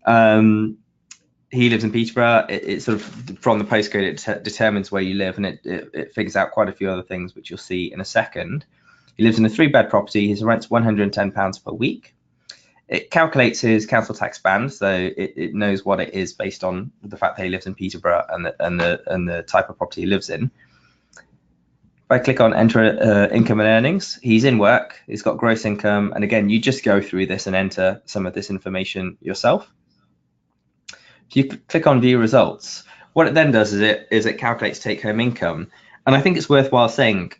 He lives in Peterborough. It sort of, from the postcode, it determines where you live, and it figures out quite a few other things, which you'll see in a second. He lives in a 3-bed property. His rent's £110 per week. It calculates his council tax band, so it knows what it is based on the fact that he lives in Peterborough and the type of property he lives in. If I click on enter income and earnings, he's in work, he's got gross income, and again, you just go through this and enter some of this information yourself. If you click on view results, what it then does is it calculates take-home income, and I think it's worthwhile saying,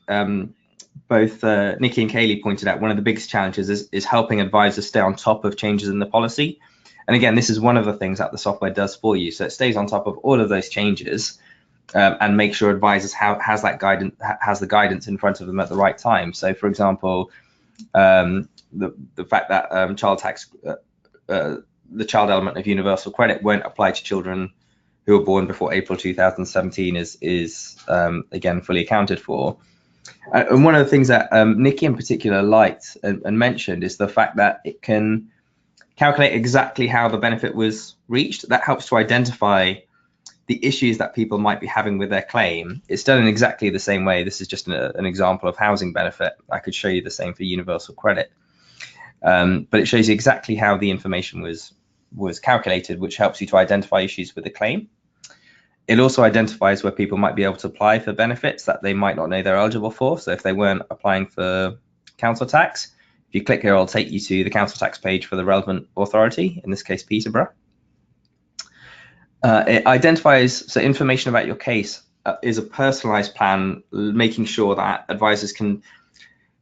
both Nikki and Kayley pointed out, one of the biggest challenges is helping advisors stay on top of changes in the policy. And again, this is one of the things that the software does for you. So it stays on top of all of those changes and make sure advisors has the guidance in front of them at the right time. So, for example, the fact that the child element of universal credit won't apply to children who were born before April 2017 is again fully accounted for. And one of the things that Nikki in particular liked and mentioned is the fact that it can calculate exactly how the benefit was reached. That helps to identify the issues that people might be having with their claim. It's done in exactly the same way. This is just an example of housing benefit. I could show you the same for universal credit. But it shows you exactly how the information was calculated, which helps you to identify issues with the claim. It also identifies where people might be able to apply for benefits that they might not know they're eligible for. So if they weren't applying for council tax, if you click here, it'll take you to the council tax page for the relevant authority, in this case, Peterborough. It identifies, so information about your case is a personalized plan, making sure that advisors can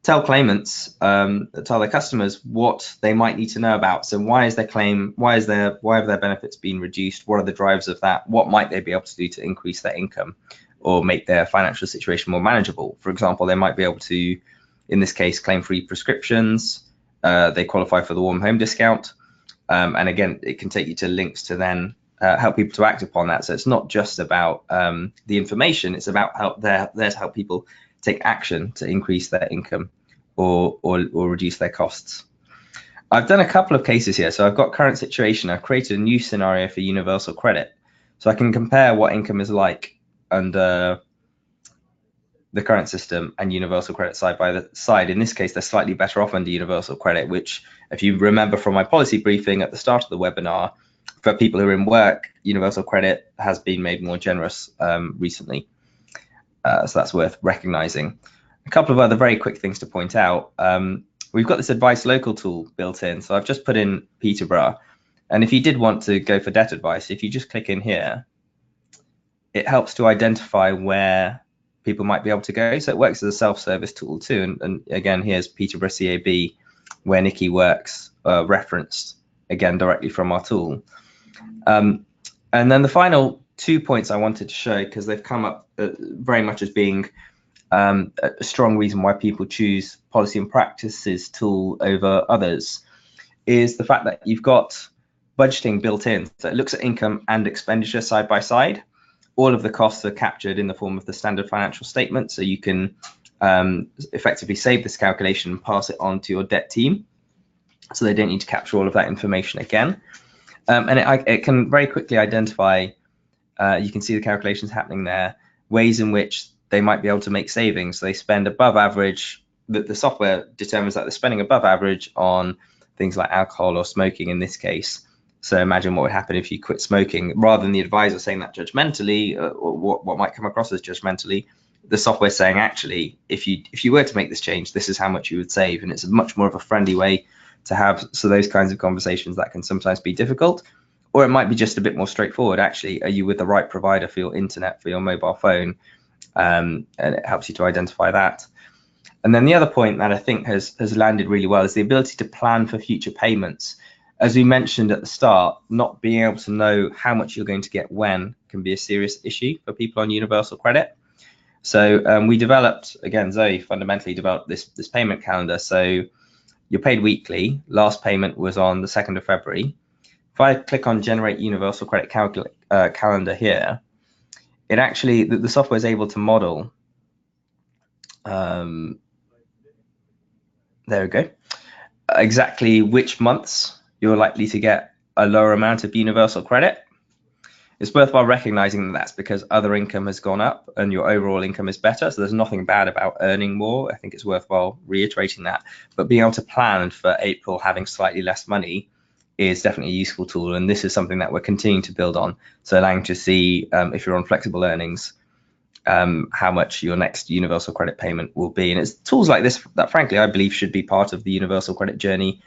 tell claimants, tell their customers what they might need to know about. So why is their claim, why have their benefits been reduced? What are the drivers of that? What might they be able to do to increase their income or make their financial situation more manageable? For example, they might be able to, in this case, claim free prescriptions. They qualify for the warm home discount. And again, it can take you to links to then help people to act upon that. So it's not just about the information, it's about there to help people take action to increase their income or reduce their costs. I've done a couple of cases here. So I've got current situation. I've created a new scenario for universal credit. So I can compare what income is like under the current system and universal credit side by side. In this case, they're slightly better off under universal credit, which, if you remember from my policy briefing at the start of the webinar, for people who are in work, universal credit has been made more generous recently. So that's worth recognizing. A couple of other very quick things to point out. We've got this advice local tool built in. So I've just put in Peterborough. And if you did want to go for debt advice, if you just click in here, it helps to identify where people might be able to go. So it works as a self-service tool too. And again, here's Peterborough CAB, where Nikki works, referenced again directly from our tool. And then the final 2 points I wanted to show, because they've come up very much as being a strong reason why people choose policy and practices tool over others, is the fact that you've got budgeting built in. So it looks at income and expenditure side by side. All of the costs are captured in the form of the standard financial statement, so you can effectively save this calculation and pass it on to your debt team, so they don't need to capture all of that information again. And it can very quickly identify, you can see the calculations happening there, ways in which they might be able to make savings. So they spend above average, the software determines that they're spending above average on things like alcohol or smoking in this case. So imagine what would happen if you quit smoking, rather than the advisor saying that judgmentally, or what might come across as judgmentally. The software saying, actually, if you were to make this change, this is how much you would save. And it's much more of a friendly way to have so those kinds of conversations that can sometimes be difficult, or it might be just a bit more straightforward. Actually, are you with the right provider for your internet, for your mobile phone? And it helps you to identify that. And then the other point that I think has landed really well is the ability to plan for future payments. As we mentioned at the start, not being able to know how much you're going to get when can be a serious issue for people on universal credit. So we developed, again, Zoe fundamentally developed this payment calendar. So you're paid weekly. Last payment was on the 2nd of February. If I click on Generate Universal Credit Calendar here, it actually, the software is able to model, there we go, exactly which months you're likely to get a lower amount of universal credit. It's worthwhile recognizing that that's because other income has gone up and your overall income is better. So there's nothing bad about earning more. I think it's worthwhile reiterating that. But being able to plan for April having slightly less money is definitely a useful tool. And this is something that we're continuing to build on. So allowing to see if you're on flexible earnings, how much your next universal credit payment will be. And it's tools like this that, frankly, I believe should be part of the universal credit journey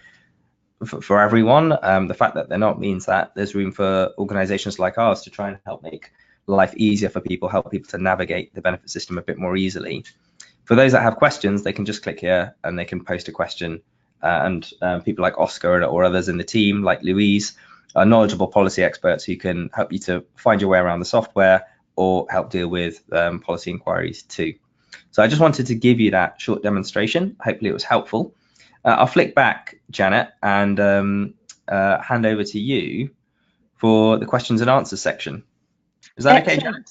for everyone. The fact that they're not means that there's room for organizations like ours to try and help make life easier for people, help people to navigate the benefit system a bit more easily. For those that have questions, they can just click here and they can post a question. And people like Oscar or others in the team, like Louise, are knowledgeable policy experts who can help you to find your way around the software or help deal with policy inquiries too. So I just wanted to give you that short demonstration. Hopefully it was helpful. I'll flick back, Janet, and hand over to you for the questions and answers section. Is that okay, Janet?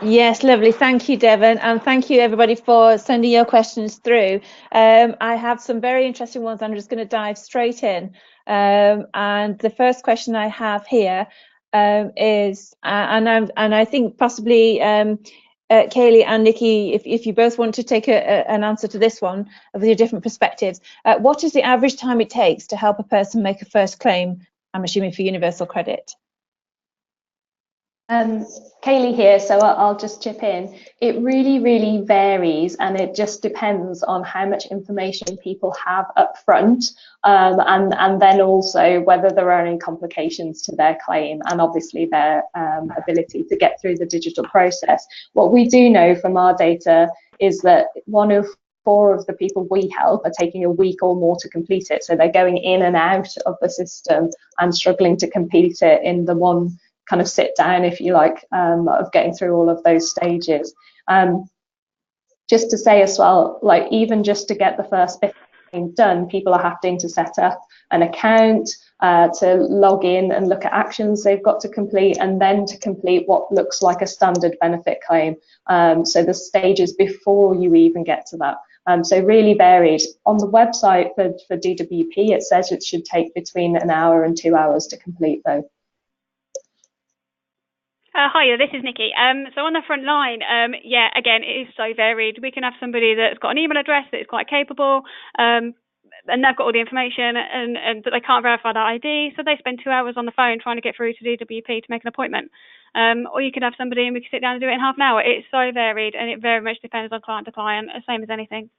Yes, lovely. Thank you, Deven, and thank you everybody for sending your questions through. I have some very interesting ones. I'm just going to dive straight in. And the first question I have here is, and I think possibly Kayley and Nikki, if you both want to take an answer to this one with your different perspectives, what is the average time it takes to help a person make a first claim, I'm assuming for universal credit? Kayley here, so I'll just chip in. It really varies, and it just depends on how much information people have up front, and then also whether there are any complications to their claim, and obviously their ability to get through the digital process. What we do know from our data is that 1 of 4 of the people we help are taking a week or more to complete it, so they're going in and out of the system and struggling to complete it in the one kind of sit down, if you like, of getting through all of those stages. Just to say as well, like even just to get the first bit done, people are having to set up an account, to log in and look at actions they've got to complete, and then to complete what looks like a standard benefit claim. So the stages before you even get to that. So really varied. On the website for DWP, it says it should take between 1 hour and 2 hours to complete though. Hi, this is Nikki. So on the front line, yeah, again, it is so varied. We can have somebody that's got an email address that is quite capable, and they've got all the information, but they can't verify that ID, so they spend 2 hours on the phone trying to get through to DWP to make an appointment. Or you could have somebody and we can sit down and do it in half an hour. It's so varied, and it very much depends on client to client, same as anything.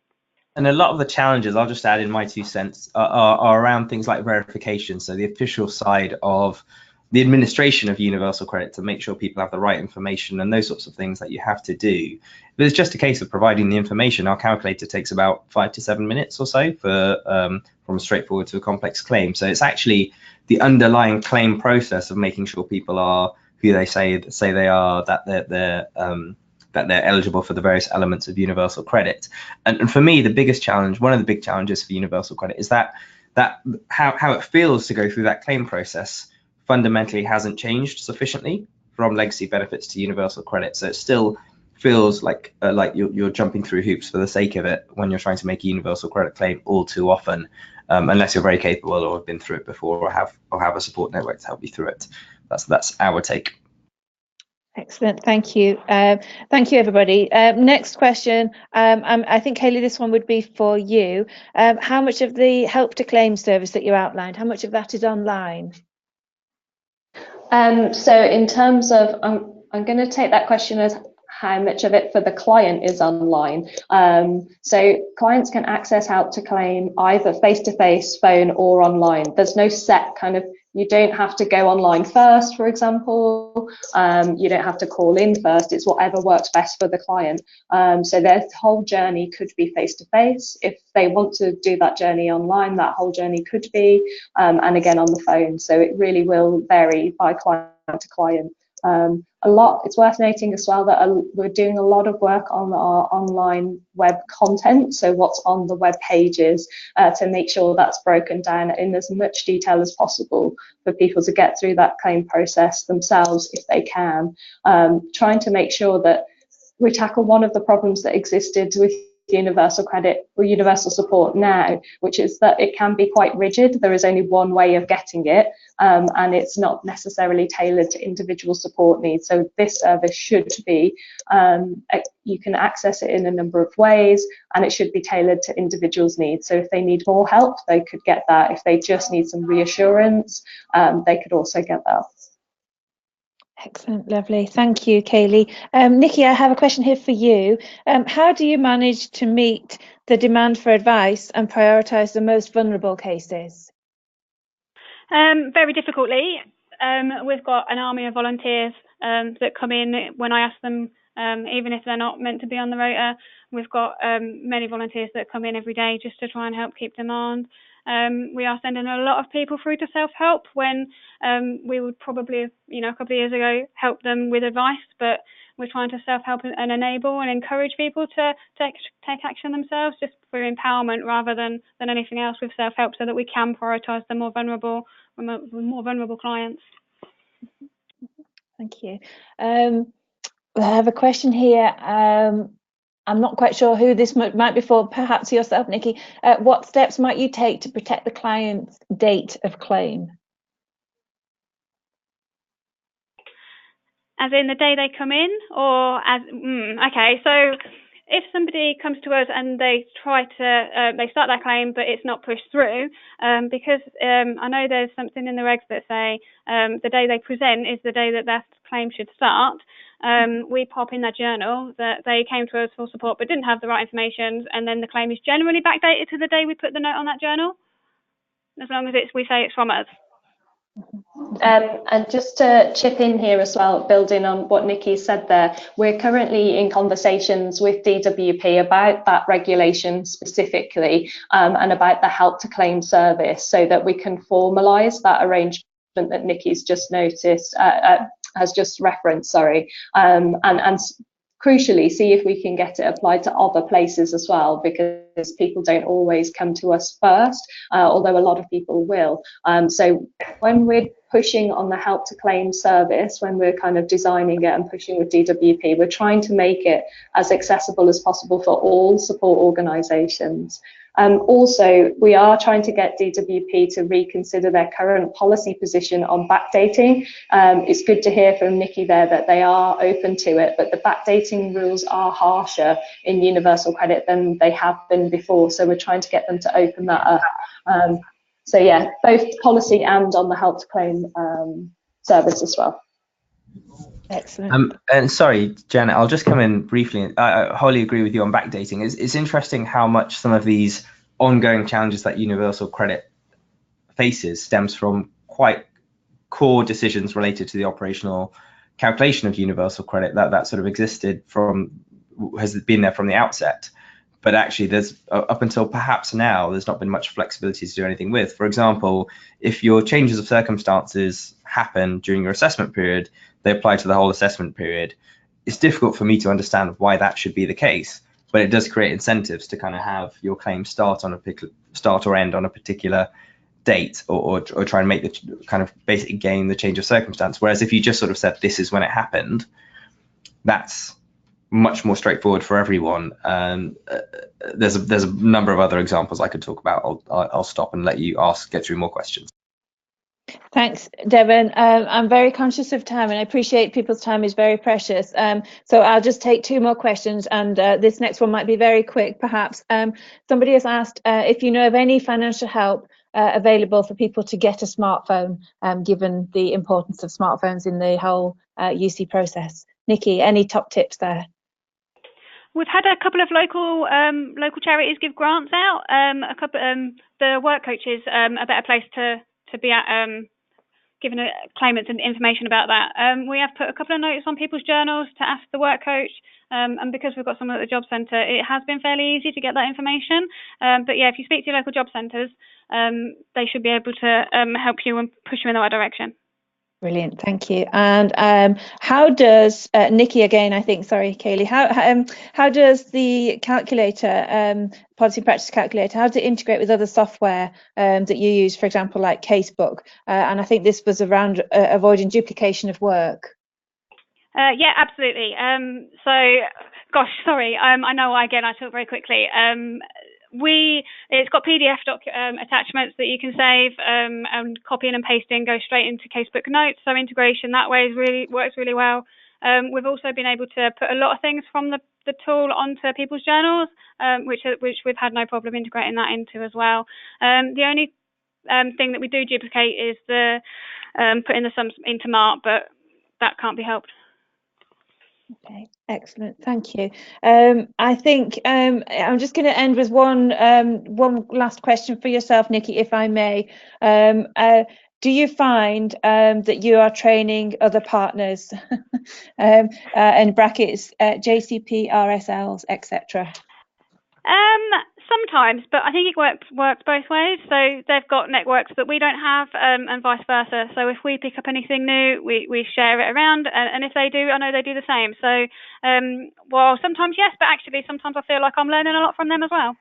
And a lot of the challenges, I'll just add in my 2 cents, are around things like verification. So the official side of the administration of universal credit to make sure people have the right information and those sorts of things that you have to do. But it's just a case of providing the information. Our calculator takes about 5 to 7 minutes or so for from a straightforward to a complex claim. So it's actually the underlying claim process of making sure people are who they say they are, that they're eligible for the various elements of universal credit. And for me, the biggest challenge, one of the big challenges for universal credit, is that how it feels to go through that claim process fundamentally hasn't changed sufficiently from legacy benefits to universal credit. So it still feels like you're jumping through hoops for the sake of it when you're trying to make a universal credit claim all too often, unless you're very capable or have been through it before or have a support network to help you through it. That's our take. Excellent, thank you. Thank you, everybody. Next question, I think, Hayley, this one would be for you. How much of the help to claim service that you outlined, how much of that is online? So in terms of, I'm going to take that question as how much of it for the client is online. So clients can access help to claim either face-to-face, phone, or online. There's no set kind of, you don't have to go online first, for example. You don't have to call in first. It's whatever works best for the client. So their whole journey could be face-to-face. If they want to do that journey online, that whole journey could be, and again on the phone. So it really will vary by client to client. It's worth noting as well that we're doing a lot of work on our online web content, so what's on the web pages, to make sure that's broken down in as much detail as possible for people to get through that claim process themselves if they can, trying to make sure that we tackle one of the problems that existed with universal credit or universal support now, which is that it can be quite rigid. There is only one way of getting it, and it's not necessarily tailored to individual support needs. So this service should be, you can access it in a number of ways, and it should be tailored to individuals' needs. So if they need more help, they could get that. If they just need some reassurance, they could also get that. Excellent, lovely. Thank you, Kayley. Nikki, I have a question here for you. How do you manage to meet the demand for advice and prioritise the most vulnerable cases? Very difficultly. We've got an army of volunteers that come in when I ask them, even if they're not meant to be on the rota. We've got many volunteers that come in every day just to try and help keep demand. We are sending a lot of people through to self-help when we would probably, a couple of years ago, help them with advice, but we're trying to self-help and enable and encourage people to take action themselves, just for empowerment rather than anything else with self-help, so that we can prioritise the more vulnerable clients. Thank you. I have a question here. I'm not quite sure who this might be for, perhaps yourself, Nikki. What steps might you take to protect the client's date of claim? As in the day they come in, or as, okay, so if somebody comes to us and they try to, they start their claim, but it's not pushed through, because I know there's something in the regs that say the day they present is the day that their claim should start. We pop in their journal that they came to us for support but didn't have the right information, and then the claim is generally backdated to the day we put the note on that journal, as long as we say it's from us. And just to chip in here as well, building on what Nikki said there, we're currently in conversations with DWP about that regulation specifically, and about the help to claim service, so that we can formalise that arrangement that Nikki's just noticed, has just referenced, and crucially see if we can get it applied to other places as well, because people don't always come to us first, although a lot of people will. So when we're pushing on the help to claim service, when we're kind of designing it and pushing with DWP, we're trying to make it as accessible as possible for all support organisations. Also, we are trying to get DWP to reconsider their current policy position on backdating. It's good to hear from Nikki there that they are open to it, but the backdating rules are harsher in universal credit than they have been before, so we're trying to get them to open that up. So yeah, both policy and on the help to claim service as well. Excellent. And sorry, Janet, I'll just come in briefly. I wholly agree with you on backdating. It's interesting how much some of these ongoing challenges that universal credit faces stems from quite core decisions related to the operational calculation of universal credit that sort of existed has been there from the outset. But actually, there's up until perhaps now, there's not been much flexibility to do anything with. For example, if your changes of circumstances happen during your assessment period, they apply to the whole assessment period. It's difficult for me to understand why that should be the case, but it does create incentives to kind of have your claim start or end on a particular date, or try and make the kind of basically gain the change of circumstance. Whereas if you just sort of said this is when it happened, that's much more straightforward for everyone. There's a number of other examples I could talk about. I'll stop and let you get through more questions. Thanks, Deven. I'm very conscious of time, and I appreciate people's time is very precious. So I'll just take 2 more questions, and this next one might be very quick, perhaps. Somebody has asked if you know of any financial help available for people to get a smartphone, given the importance of smartphones in the whole UC process. Nikki, any top tips there? We've had a couple of local charities give grants out. The work coaches a better place to be at, giving claimants information about that. We have put a couple of notes on people's journals to ask the work coach, and because we've got someone at the job centre, it has been fairly easy to get that information. But yeah, if you speak to your local job centres, they should be able to help you and push you in the right direction. Brilliant, thank you. And how does Nikki again? I think, sorry, Kayley. How does the calculator, policy practice calculator, how does it integrate with other software that you use, for example, like Casebook? And I think this was around avoiding duplication of work. Yeah, absolutely. So, gosh, sorry. I know I talk very quickly. It's got PDF attachments that you can save, and copying and pasting goes straight into Casebook notes. So integration that way works really well. We've also been able to put a lot of things from the tool onto people's journals, which we've had no problem integrating that into as well. The only thing that we do duplicate is the putting the sums into Mart, but that can't be helped. Okay, excellent, thank you. I think I'm just going to end with one last question for yourself, Nikki, if I may. Do you find that you are training other partners, in brackets, JCP, RSLs, etc.? Sometimes, but I think it works both ways. So they've got networks that we don't have, and vice versa. So if we pick up anything new, we share it around, and if they do, I know they do the same. So, well, sometimes yes, but actually sometimes I feel like I'm learning a lot from them as well.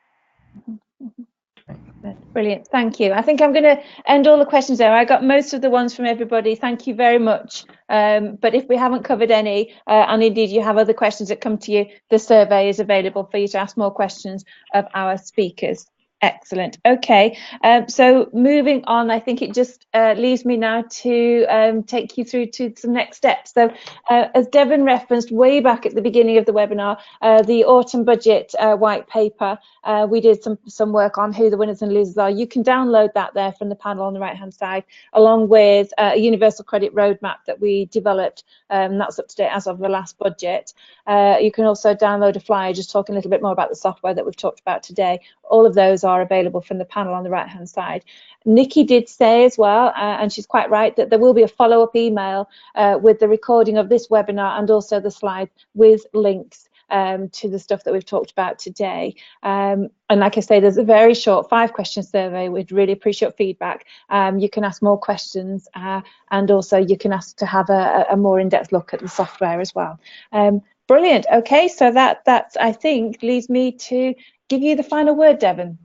Brilliant, thank you. I think I'm going to end all the questions there. I got most of the ones from everybody. Thank you very much. But if we haven't covered any, and indeed you have other questions that come to you, the survey is available for you to ask more questions of our speakers. Excellent. Okay, so moving on, I think it just leaves me now to take you through to some next steps. So as Deven referenced way back at the beginning of the webinar, the autumn budget white paper, we did some work on who the winners and losers are. You can download that there from the panel on the right hand side, along with a universal credit roadmap that we developed. That's up to date as of the last budget. You can also download a flyer just talking a little bit more about the software that we've talked about today. All of those are available from the panel on the right hand side. Nikki did say as well, and she's quite right, that there will be a follow-up email with the recording of this webinar and also the slide with links to the stuff that we've talked about today. And like I say, there's a very short 5-question survey. We'd really appreciate feedback. You can ask more questions, and also you can ask to have a more in-depth look at the software as well. Brilliant. Okay, so that I think leaves me to give you the final word, Deven.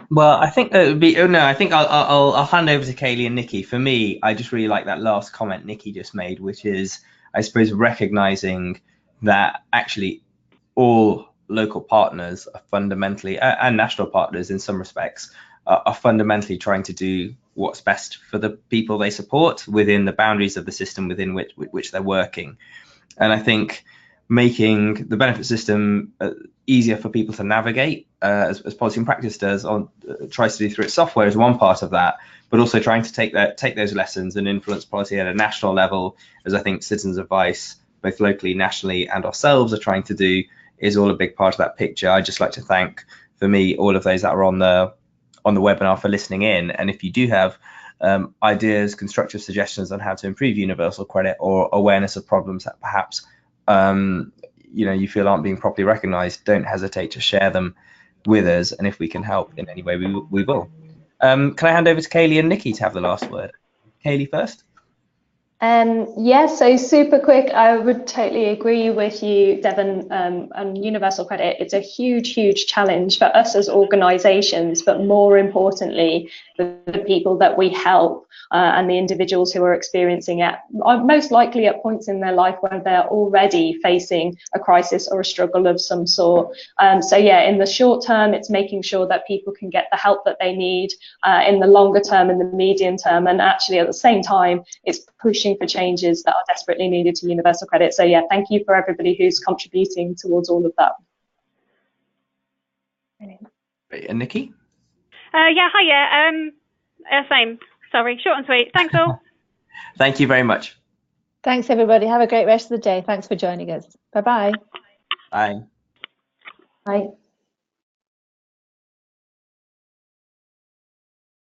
Well, I think that would be. Oh no, I think I'll hand over to Kayley and Nikki. For me, I just really like that last comment Nikki just made, which is, I suppose, recognizing that actually all local partners are fundamentally, and national partners in some respects, are fundamentally trying to do what's best for the people they support within the boundaries of the system within which they're working. And I think making the benefit system easier for people to navigate, as policy and practice tries to do through its software, is one part of that, but also trying to take those lessons and influence policy at a national level, as I think Citizens Advice, both locally, nationally, and ourselves are trying to do, is all a big part of that picture. I'd just like to thank, for me, all of those that are on the webinar for listening in. And if you do have ideas, constructive suggestions on how to improve universal credit, or awareness of problems that perhaps you feel aren't being properly recognised, don't hesitate to share them with us, and if we can help in any way, we will. Can I hand over to Kayley and Nikki to have the last word? Kayley first. Yeah, so super quick, I would totally agree with you, Deven, on universal credit. It's a huge challenge for us as organisations, but more importantly, for the people that we help and the individuals who are experiencing it, are most likely at points in their life where they're already facing a crisis or a struggle of some sort. So yeah, in the short term, it's making sure that people can get the help that they need. In the longer term, in the medium term, and actually at the same time, it's pushing for changes that are desperately needed to universal credit. So yeah, thank you for everybody who's contributing towards all of that. Great. And Nikki? Yeah, hiya. Same. Sorry, short and sweet. Thanks all. Thank you very much. Thanks, everybody. Have a great rest of the day. Thanks for joining us. Bye-bye. Bye. Bye.